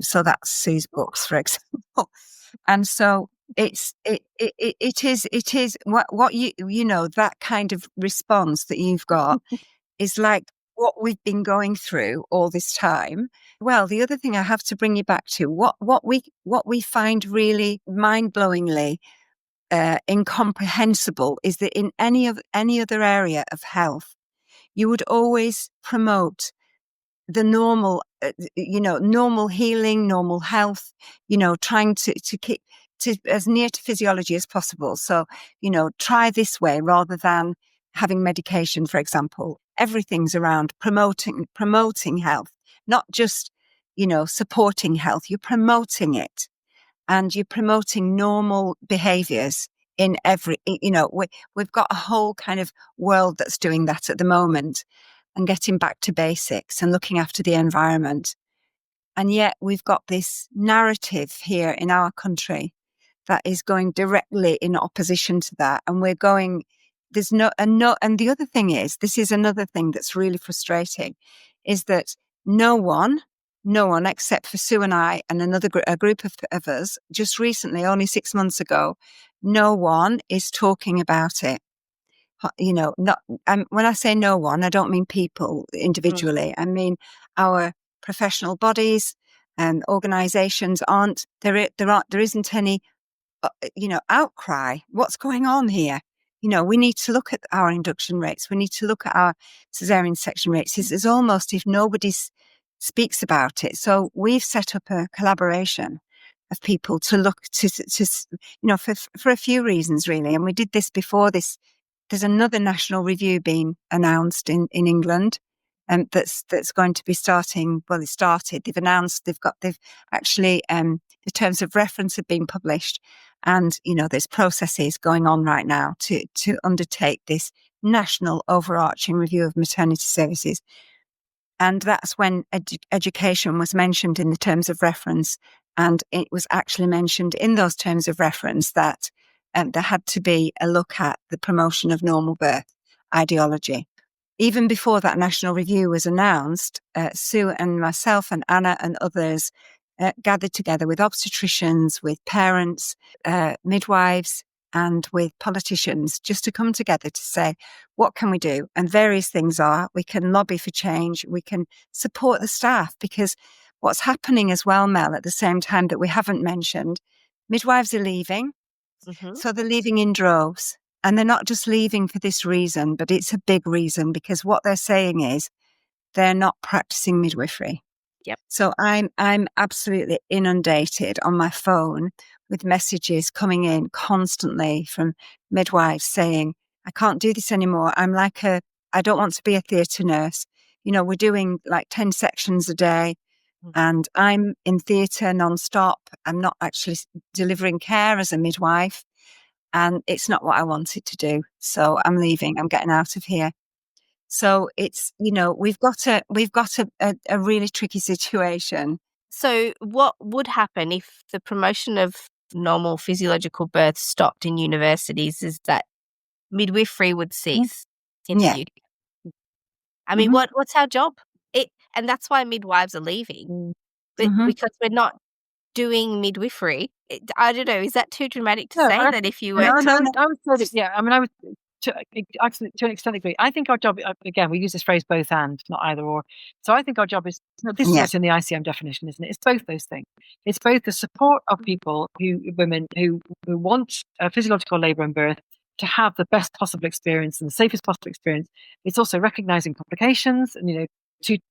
So that's Sue's books, for example. And so it is what that kind of response that you've got is like what we've been going through all this time. Well, the other thing I have to bring you back to what we find really mind-blowingly incomprehensible is that in any other area of health, you would always promote the normal, normal healing, normal health, trying to keep to as near to physiology as possible. So, try this way rather than having medication, for example. Everything's around promoting health, not just, supporting health. You're promoting it. And you're promoting normal behaviors in every, we've got a whole kind of world that's doing that at the moment and getting back to basics and looking after the environment. And yet we've got this narrative here in our country that is going directly in opposition to that. And we're going, and the other thing is, this is another thing that's really frustrating, is that no one except for Sue and I and a group of us just recently, only 6 months ago, no one is talking about it. When I say no one, I don't mean people individually. I mean our professional bodies and organisations aren't. There isn't any, outcry. What's going on here? We need to look at our induction rates. We need to look at our caesarean section rates. It's almost if nobody speaks about it. So we've set up a collaboration of people to look to for a few reasons, really. And we did this before this. There's another national review being announced in England, and that's going to be starting. Well, it started. They've announced. They've actually the terms of reference have been published, and there's processes going on right now to undertake this national overarching review of maternity services. And that's when education was mentioned in the terms of reference, and it was actually mentioned in those terms of reference that there had to be a look at the promotion of normal birth ideology. Even before that national review was announced, Sue and myself and Anna and others gathered together with obstetricians, with parents, midwives, and with politicians just to come together to say, what can we do? And various things are, we can lobby for change, we can support the staff, because what's happening as well, Mel, at the same time that we haven't mentioned, midwives are leaving. Mm-hmm. So they're leaving in droves. And they're not just leaving for this reason, but it's a big reason, because what they're saying is they're not practicing midwifery. Yep. So I'm absolutely inundated on my phone with messages coming in constantly from midwives saying, I can't do this anymore. I don't want to be a theatre nurse. We're doing like 10 sections a day and I'm in theatre non-stop. I'm not actually delivering care as a midwife. And it's not what I wanted to do. So I'm leaving. I'm getting out of here. So it's, we've got a really tricky situation. So what would happen if the promotion of normal physiological birth stopped in universities is that midwifery would cease in the UK. I mean, what's our job? And that's why midwives are leaving. But because we're not doing midwifery. I don't know. Is that too dramatic to say that if you were? I would say that, yeah. I mean, I would to an extent agree. I think our job, again, we use this phrase both and, not either or. So I think our job is, this is what's in the ICM definition, isn't it? It's both those things. It's both the support of people, women who want physiological labour and birth to have the best possible experience and the safest possible experience. It's also recognising complications and,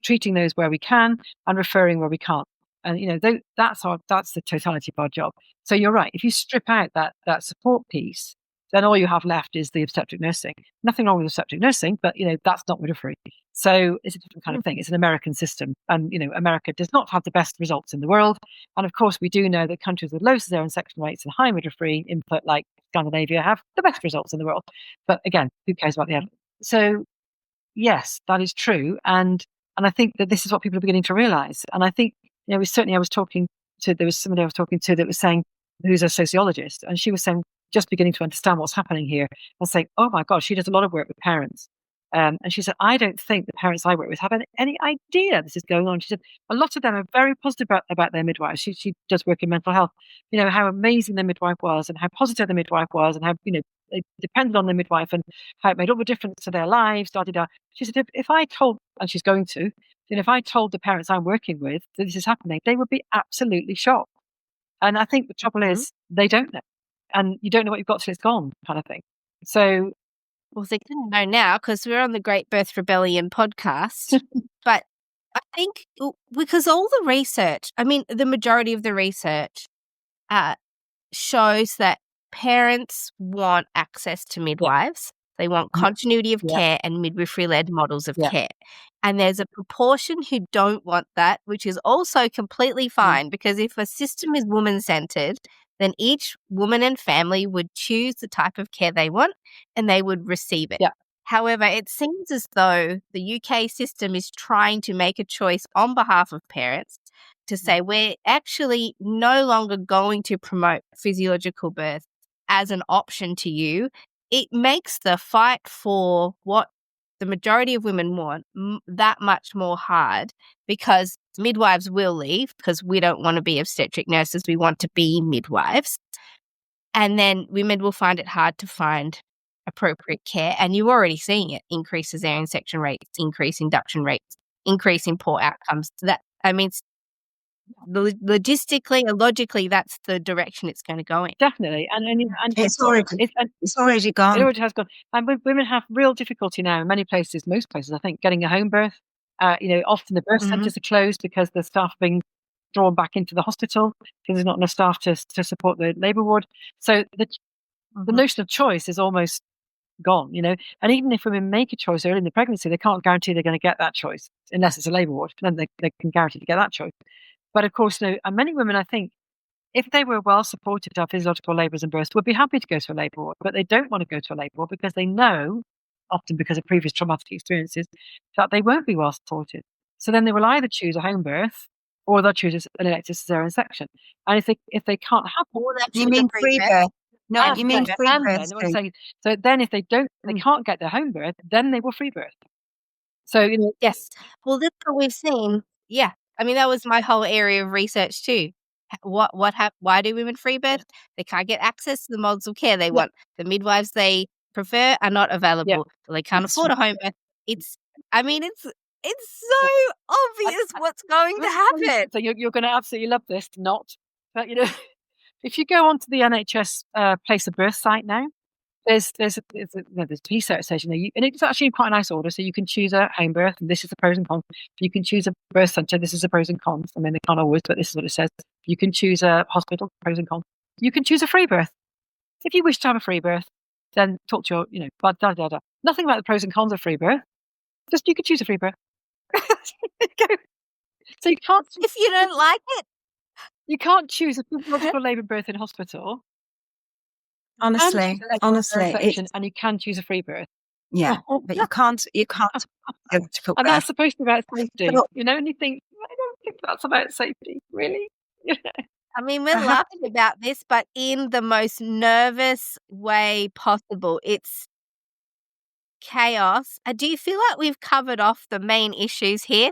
treating those where we can and referring where we can't. And that's the totality of our job. So you're right. If you strip out that support piece, then all you have left is the obstetric nursing. Nothing wrong with obstetric nursing, but that's not midwifery. So it's a different kind of thing. It's an American system, and America does not have the best results in the world. And of course, we do know that countries with low cesarean section rates and high midwifery input, like Scandinavia, have the best results in the world. But again, who cares about the evidence? So yes, that is true, and I think that this is what people are beginning to realise. And I think there was somebody I was talking to that was saying, who's a sociologist, and she was saying, just beginning to understand what's happening here. I was saying, oh my God, she does a lot of work with parents. And she said, I don't think the parents I work with have any idea this is going on. She said, a lot of them are very positive about their midwife. She does work in mental health, how amazing their midwife was and how positive the midwife was and how, they depended on the midwife and how it made all the difference to their lives, da-da-da. She said, if I told, and she's going to, if I told the parents I'm working with that this is happening, they would be absolutely shocked. And I think the trouble is they don't know. And you don't know what you've got till it's gone, kind of thing. So, well, they didn't know now because we're on the Great Birth Rebellion podcast. But I think because all the research, the majority of the research shows that parents want access to midwives. They want continuity of care and midwifery-led models of care. And there's a proportion who don't want that, which is also completely fine because if a system is woman-centered, then each woman and family would choose the type of care they want and they would receive it. Yeah. However, it seems as though the UK system is trying to make a choice on behalf of parents to say we're actually no longer going to promote physiological birth as an option to you. It makes the fight for what the majority of women want that much more hard because midwives will leave because we don't want to be obstetric nurses. We want to be midwives. And then women will find it hard to find appropriate care. And you're already seeing it. Increase caesarean section rates, increase induction rates, increase in poor outcomes. Logistically and logically, that's the direction it's going to go in. Definitely. And it's already gone. It already has gone. And women have real difficulty now in many places, most places, I think, getting a home birth. Often the birth centres are closed because the staff are being drawn back into the hospital because there's not enough staff to support the labour ward. So the notion of choice is almost gone, And even if women make a choice early in the pregnancy, they can't guarantee they're going to get that choice unless it's a labour ward. Then they can guarantee to get that choice. But of course, and many women, I think, if they were well supported to have physiological labours and births, would be happy to go to a labour ward, but they don't want to go to a labour ward because they know, often because of previous traumatic experiences, that they won't be well supported. So then they will either choose a home birth or they'll choose an elective caesarean section. And if they can't have one, you mean free birth? No, you mean free birth. So then if they can't get their home birth, then they will free birth. So yes. Well, that's what we've seen. Yeah. That was my whole area of research too. Why do women free birth? They can't get access to the models of care they want. The midwives they prefer are not available. So they can't afford a home birth. It's so obvious what's going to happen. So you're going to absolutely love this. But if you go onto the NHS place of birth site now, there's research says, and it's actually in quite a nice order. So you can choose a home birth, and this is the pros and cons. You can choose a birth centre. This is the pros and cons. I mean, they can't always, but this is what it says. You can choose a hospital, pros and cons. You can choose a free birth. If you wish to have a free birth, then talk to your, nothing about the pros and cons of free birth. Just you can choose a free birth. So you can't. If you don't like it, you can't choose a physiological labour birth in hospital. Honestly, and you can choose a free birth. Yeah, but you can't. And that's supposed to be about safety, and you think, I don't think that's about safety, really. I mean, we're laughing about this, but in the most nervous way possible. It's chaos. Do you feel like we've covered off the main issues here?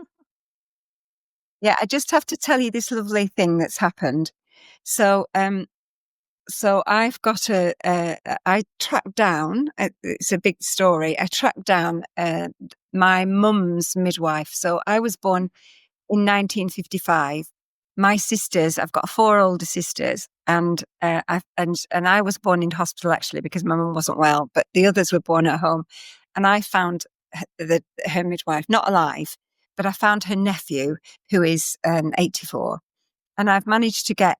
Yeah, I just have to tell you this lovely thing that's happened. So I've got I tracked down, it's a big story, I tracked down my mum's midwife. So I was born in 1955. My sisters, I've got 4 older sisters, and I was born in hospital actually because my mum wasn't well, but the others were born at home. And I found her midwife, not alive, but I found her nephew, who is 84. And I've managed to get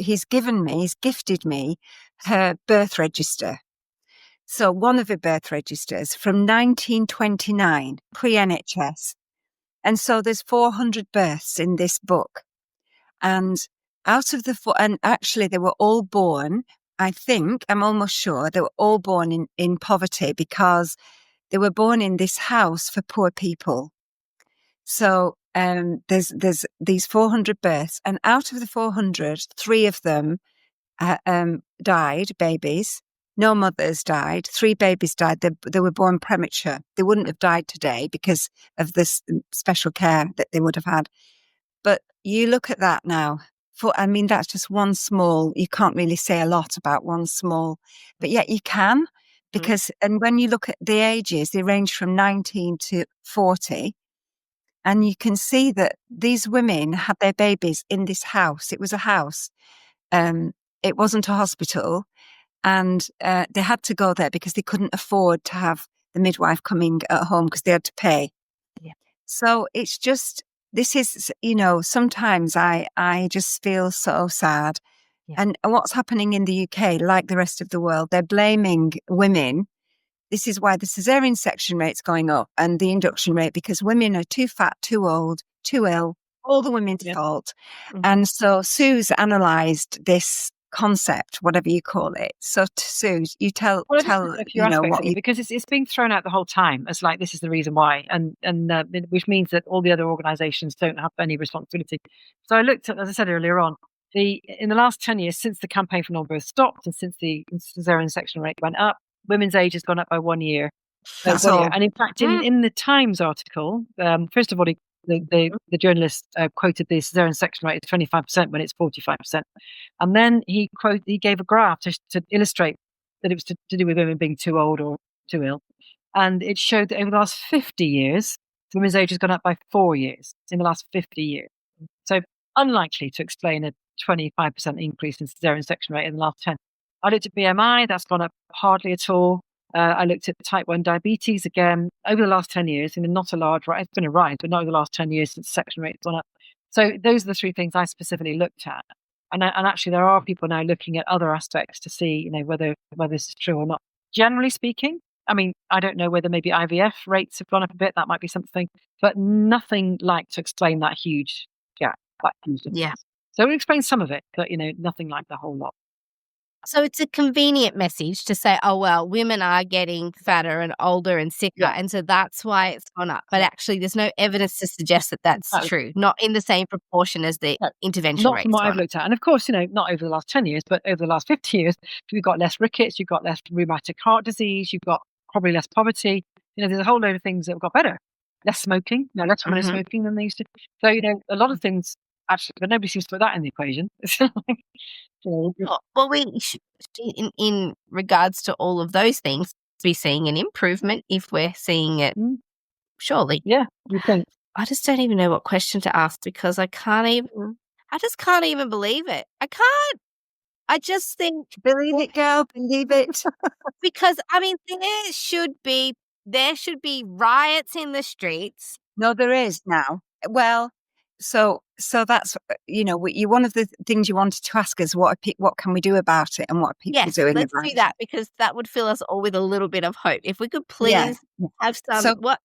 he's gifted me her birth register. So one of the birth registers from 1929, pre-NHS. And so there's 400 births in this book. And out of and actually they were all born, I'm almost sure they were all born in poverty because they were born in this house for poor people. So there's these 400 births, and out of the 400, 3 of them died, babies. No mothers died. 3 babies died. They were born premature. They wouldn't have died today because of this special care that they would have had. But you look at that now. That's just one small. You can't really say a lot about one small, but yet you can, because and when you look at the ages, they range from 19 to 40. And you can see that these women had their babies in this house. It was a house. It wasn't a hospital. And they had to go there because they couldn't afford to have the midwife coming at home because they had to pay. Yeah. So it's just, this is, sometimes I just feel so sad. Yeah. And what's happening in the UK, like the rest of the world, they're blaming women. This is why the caesarean section rate's going up and the induction rate, because women are too fat, too old, too ill, all the women's fault. Mm-hmm. And so Sue's analysed this concept, whatever you call it. So Sue, you tell what because it's being thrown out the whole time as like this is the reason why, and which means that all the other organisations don't have any responsibility. So I looked at, as I said earlier on, in the last 10 years since the campaign for non-birth stopped and since the caesarean section rate went up, women's age has gone up by 1 year. That's all. And in fact, in the Times article, first of all, the journalist quoted the caesarean section rate as 25% when it's 45%. And then he gave a graph to illustrate that it was to do with women being too old or too ill. And it showed that over the last 50 years, women's age has gone up by 4 years in the last 50 years. So unlikely to explain a 25% increase in caesarean section rate in the last 10. I looked at BMI, that's gone up hardly at all. I looked at type 1 diabetes again over the last 10 years, not a large rise, it's been a rise, but not over the last 10 years since the section rate has gone up. So those are the 3 things I specifically looked at. And actually there are people now looking at other aspects to see, whether this is true or not. Generally speaking, I don't know whether maybe IVF rates have gone up a bit, that might be something, but nothing like to explain that huge gap. Yeah. So it explains some of it, but nothing like the whole lot. So it's a convenient message to say, oh, well, women are getting fatter and older and sicker, and so that's why it's gone up. But actually, there's no evidence to suggest that that's true, not in the same proportion as the intervention rates. Not from what I've looked at. And of course, not over the last 10 years, but over the last 50 years, you've got less rickets, you've got less rheumatic heart disease, you've got probably less poverty. There's a whole load of things that have got better. Less smoking, less women are smoking than they used to. So, a lot of things actually, but nobody seems to put that in the equation. Well, we should, in regards to all of those things, be seeing an improvement if we're seeing it. Surely, yeah, you think. I just don't even know what question to ask because I just can't even believe it. I can't. I just think, Believe it, girl, believe it. because I mean, there should be riots in the streets. No, there is now. Well, so that's one of the things you wanted to ask us, what can we do about it, and what are people Yes, doing let's about do it? that, because that would fill us all with a little bit of hope. If we could Yeah. please have some So what?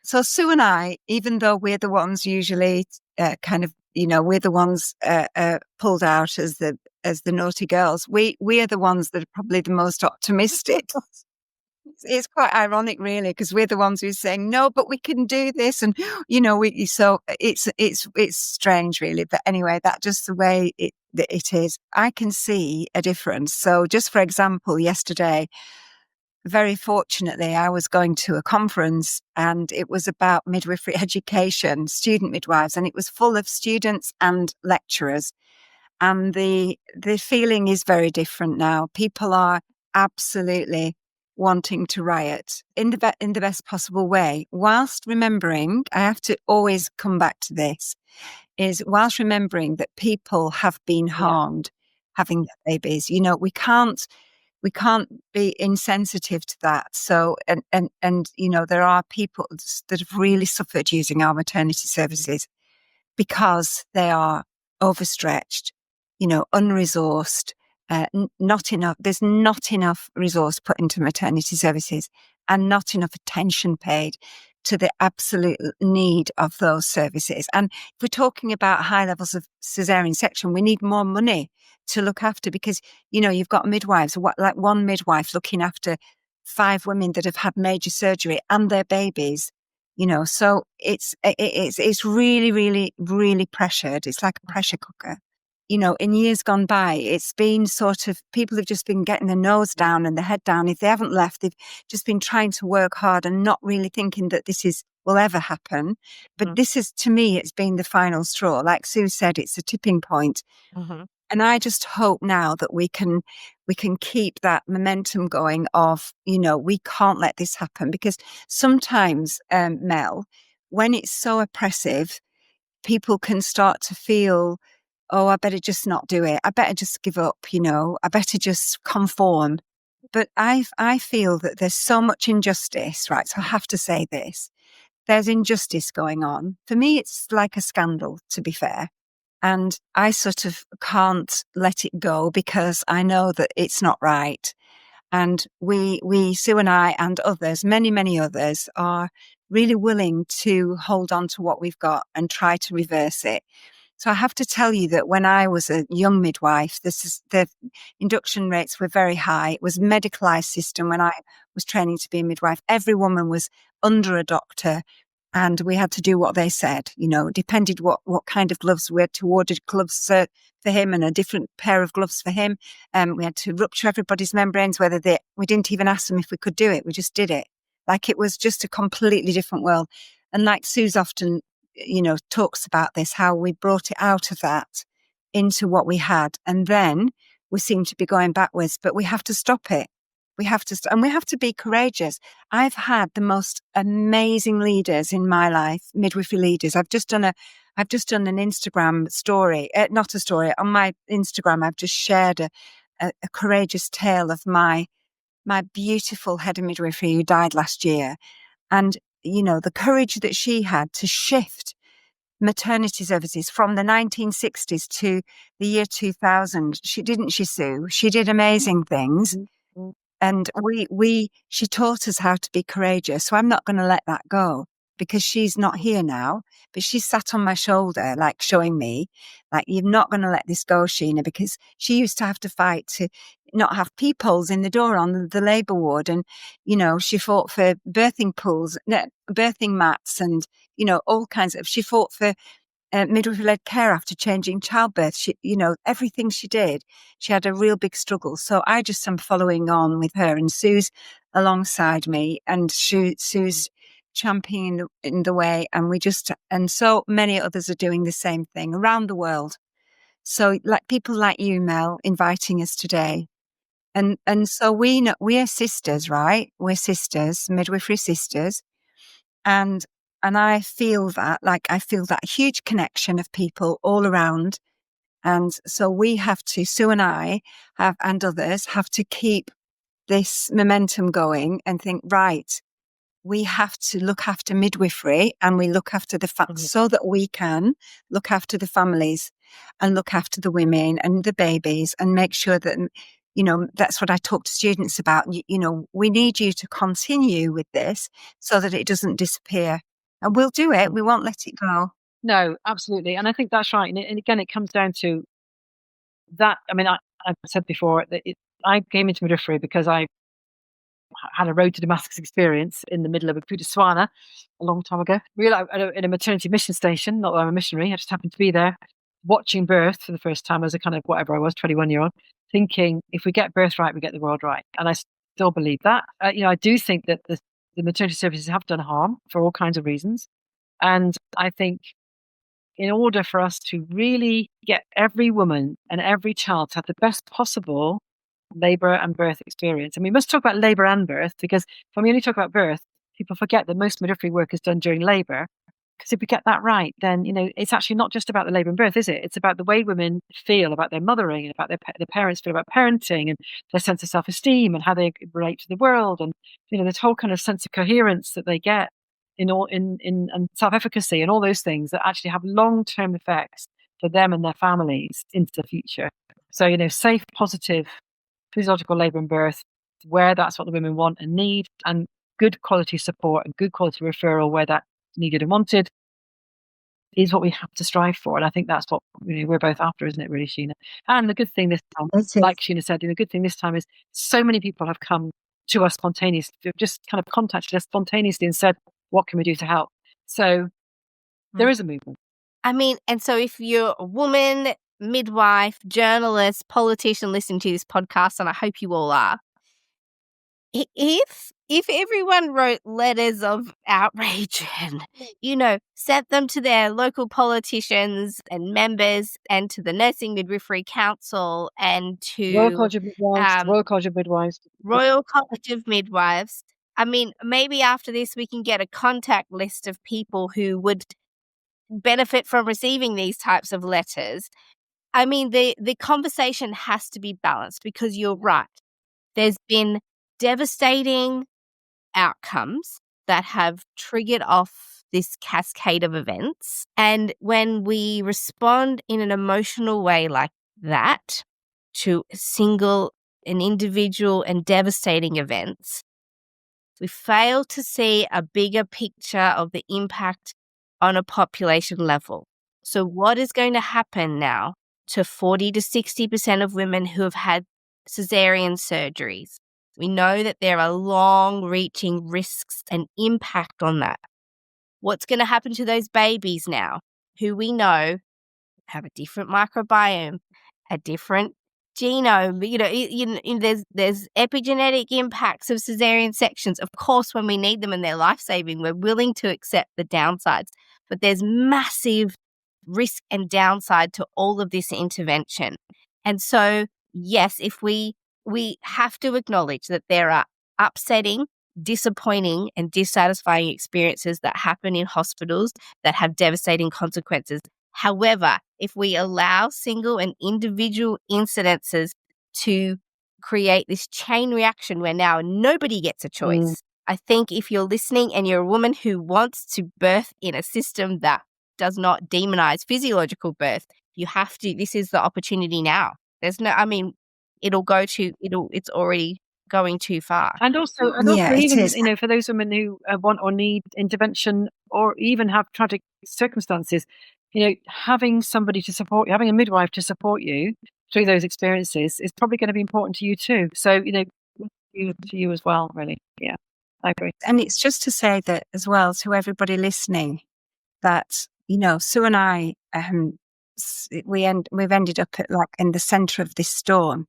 So Sue and I, even though we're the ones usually we're the ones pulled out as the naughty girls, we are the ones that are probably the most optimistic. It's quite ironic, really, because we're the ones who're saying no, but we can do this, and so it's strange, really. But anyway, that's just the way it is. I can see a difference. So, just for example, yesterday, very fortunately, I was going to a conference and it was about midwifery education, student midwives, and it was full of students and lecturers. And the feeling is very different now. People are absolutely wanting to riot in the best possible way, whilst remembering, I have to always come back to this, is whilst remembering that people have been harmed having their babies. We can't be insensitive to that. So, and there are people that have really suffered using our maternity services because they are overstretched, unresourced, not enough. There's not enough resource put into maternity services and not enough attention paid to the absolute need of those services. And if we're talking about high levels of caesarean section, we need more money to look after, because, you've got midwives, like one midwife looking after 5 women that have had major surgery and their babies. So it's really, really, really pressured. It's like a pressure cooker. In years gone by, it's been sort of, people have just been getting their nose down and their head down. If they haven't left, they've just been trying to work hard and not really thinking that will ever happen. But this is, to me, it's been the final straw. Like Sue said, it's a tipping point. Mm-hmm. And I just hope now that we can keep that momentum going of, we can't let this happen, because sometimes, Mel, when it's so oppressive, people can start to feel, oh, I better just not do it. I better just give up, I better just conform. But I feel that there's so much injustice, right? So I have to say this. There's injustice going on. For me, it's like a scandal, to be fair. And I sort of can't let it go, because I know that it's not right. And we, Sue and I and others, many, many others, are really willing to hold on to what we've got and try to reverse it. So I have to tell you that when I was a young midwife, the induction rates were very high. It was a medicalised system when I was training to be a midwife. Every woman was under a doctor, and we had to do what they said. It depended what kind of gloves. We had to order gloves for him and a different pair of gloves for him. We had to rupture everybody's membranes, we didn't even ask them if we could do it. We just did it. Like, it was just a completely different world. And like Sue's often, talks about this, how we brought it out of that into what we had. And then we seem to be going backwards, but we have to stop it. And we have to be courageous. I've had the most amazing leaders in my life, midwifery leaders. I've just done an Instagram story, not a story, on my Instagram. I've just shared a courageous tale of my beautiful head of midwifery who died last year. And, the courage that she had to shift maternity services from the 1960s to the year 2000. She Sue? She did amazing things. Mm-hmm. And she taught us how to be courageous. So I'm not going to let that go, because she's not here now, but she sat on my shoulder, like showing me, like, you're not going to let this go, Sheena, because she used to have to fight to not have peepholes in the door on the labour ward. And, she fought for birthing pools, birthing mats, and, all kinds of, she fought for midwifery-led care after changing childbirth. She, everything she did, she had a real big struggle. So I just am following on with her, and Sue's alongside me, and Sue's championing in the way, and so many others are doing the same thing around the world. So, like people like you, Mel, inviting us today. And so we are sisters, right? We're sisters, midwifery sisters. And I feel that, huge connection of people all around And so we have to, Sue and I have, and others have to keep this momentum going and think, right, we have to look after midwifery and we look after the so that we can look after the families and look after the women and the babies and make sure that, you know, that's what I talk to students about. You know, we need you to continue with this so that it doesn't disappear. And we'll do it. We won't let it go. No, absolutely. And I think that's right. And again, it comes down to that. I mean, I've said before that I came into midwifery because I had a road to Damascus experience in the middle of a Botswana a long time ago. In a maternity mission station, not that I'm a missionary, I just happened to be there watching birth for the first time as a kind of whatever I was, 21-year-old, thinking if we get birth right, we get the world right. And I still believe that. You know, I do think that the maternity services have done harm for all kinds of reasons. And I think in order for us to really get every woman and every child to have the best possible labour and birth experience. And we must talk about labour and birth, because when we only talk about birth, people forget that most midwifery work is done during labour. Because if we get that right, then, you know, it's actually not just about the labour and birth, is it? It's about the way women feel about their mothering and about their parents feel about parenting and their sense of self-esteem and how they relate to the world. And, you know, this whole kind of sense of coherence that they get in self-efficacy and all those things that actually have long-term effects for them and their families into the future. So, you know, safe, positive physiological labour and birth, where that's what the women want and need, and good quality support and good quality referral where that's needed and wanted, is what we have to strive for. And I think that's what, you know, we're both after, isn't it, really, Sheena? And the good thing this time, like Sheena said, the good thing this time is so many people have come to us spontaneously, just kind of contacted us spontaneously and said, what can we do to help? So there is a movement. I mean, and so if you're a woman, midwife, journalist, politician listening to this podcast, and I hope you all are, if everyone wrote letters of outrage and, you know, sent them to their local politicians and members and to the Nursing Midwifery Council and to Royal College of Midwives, Royal College of Midwives, I mean, maybe after this we can get a contact list of people who would benefit from receiving these types of letters. I mean, the conversation has to be balanced, because you're right. There's been devastating outcomes that have triggered off this cascade of events. And when we respond in an emotional way like that to an individual and devastating events, we fail to see a bigger picture of the impact on a population level. So what is going to happen now to 40 to 60% of women who have had caesarean surgeries? We know that there are long-reaching risks and impact on that. What's going to happen to those babies now, who we know have a different microbiome, a different genome? There's epigenetic impacts of caesarean sections. Of course, when we need them and they're life-saving, we're willing to accept the downsides. But there's massive risk and downside to all of this intervention. And so, yes, if we have to acknowledge that there are upsetting, disappointing, and dissatisfying experiences that happen in hospitals that have devastating consequences. However, if we allow single and individual incidences to create this chain reaction where now nobody gets a choice, I think if you're listening and you're a woman who wants to birth in a system that does not demonize physiological birth, this is the opportunity now. It's already going too far. And also even, you know, for those women who want or need intervention or even have tragic circumstances, you know, having somebody to support you, having a midwife to support you through those experiences is probably going to be important to you too. So, you know, to you as well, really. Yeah, I agree. And it's just to say that as well to everybody listening that, you know, Sue and I, we've ended up in the centre of this storm.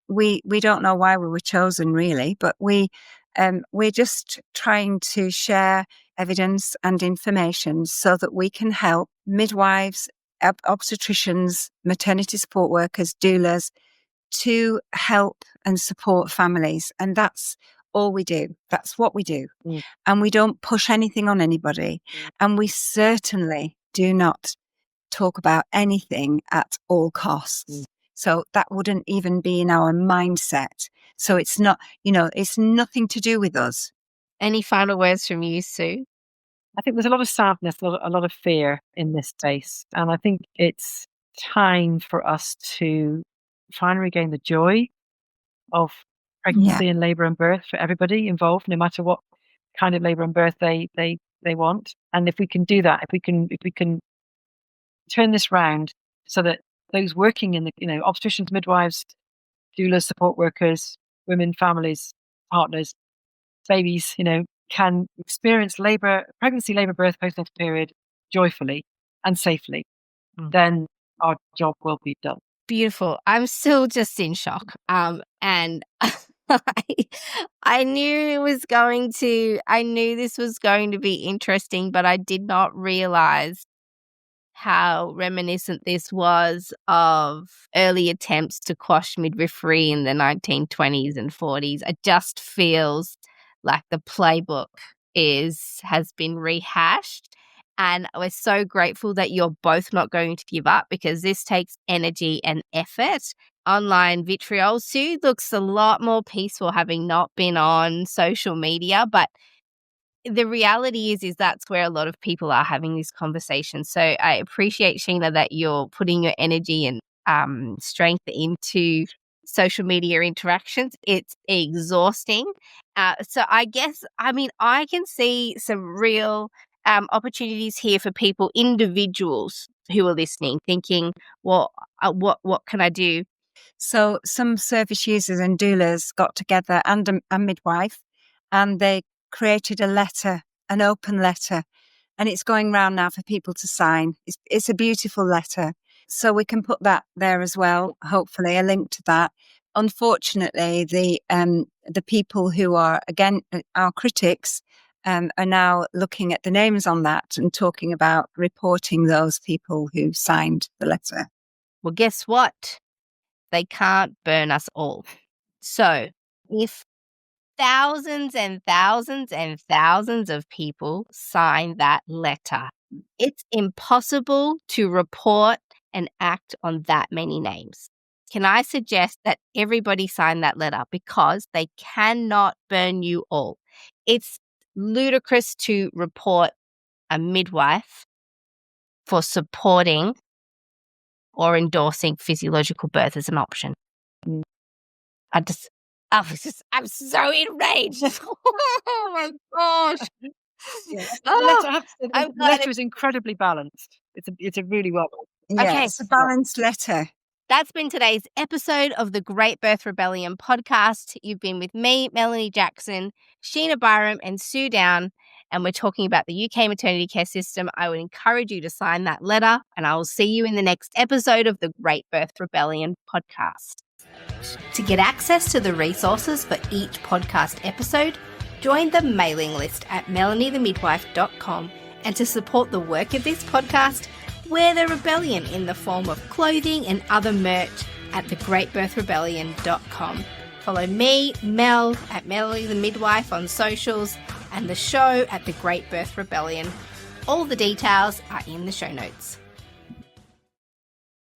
We don't know why we were chosen really, but we're just trying to share evidence and information so that we can help midwives, obstetricians, maternity support workers, doulas, to help and support families. And that's all we do. That's what we do. And we don't push anything on anybody. And we certainly do not talk about anything at all costs. So that wouldn't even be in our mindset. So it's not, it's nothing to do with us. Any final words from you, Sue? I think there's a lot of sadness, a lot of fear in this space. And I think it's time for us to try and regain the joy of pregnancy and labour and birth for everybody involved, no matter what kind of labour and birth they want. And if we can do that, if we can turn this round so that those working in the, obstetricians, midwives, doulas, support workers, women, families, partners, babies, can experience pregnancy, labour, birth, postnatal period joyfully and safely, then our job will be done. Beautiful. I'm still just in shock. And I knew this was going to be interesting, but I did not realize how reminiscent this was of early attempts to quash midwifery in the 1920s and 40s. It just feels like the playbook has been rehashed. And we're so grateful that you're both not going to give up, because this takes energy and effort. Online vitriol, Sue looks a lot more peaceful having not been on social media, but the reality is that's where a lot of people are having this conversation. So I appreciate, Sheena, that you're putting your energy and strength into social media interactions. It's exhausting. So I guess, I can see some real opportunities here for people, individuals who are listening, thinking, well, what can I do? So some service users and doulas got together and a midwife, and they created a letter, an open letter, and it's going round now for people to sign. It's a beautiful letter. So we can put that there as well, hopefully, a link to that. Unfortunately, the people who are, again, our critics, are now looking at the names on that and talking about reporting those people who signed the letter. Well, guess what? They can't burn us all. So if thousands and thousands and thousands of people sign that letter, it's impossible to report and act on that many names. Can I suggest that everybody sign that letter, because they cannot burn you all? It's ludicrous to report a midwife for supporting or endorsing physiological birth as an option. I'm so enraged. Oh my gosh. The letter is incredibly balanced. It's a really well. Yeah, it's a balanced letter. That's been today's episode of the Great Birth Rebellion podcast. You've been with me, Melanie Jackson, Sheena Byrom, and Sue Downe, and we're talking about the UK maternity care system. I would encourage you to sign that letter, and I will see you in the next episode of the Great Birth Rebellion podcast. To get access to the resources for each podcast episode, join the mailing list at melaniethemidwife.com, and to support the work of this podcast, wear the rebellion in the form of clothing and other merch at thegreatbirthrebellion.com. Follow me, Mel, at Melanie the Midwife on socials, and the show at The Great Birth Rebellion. All the details are in the show notes.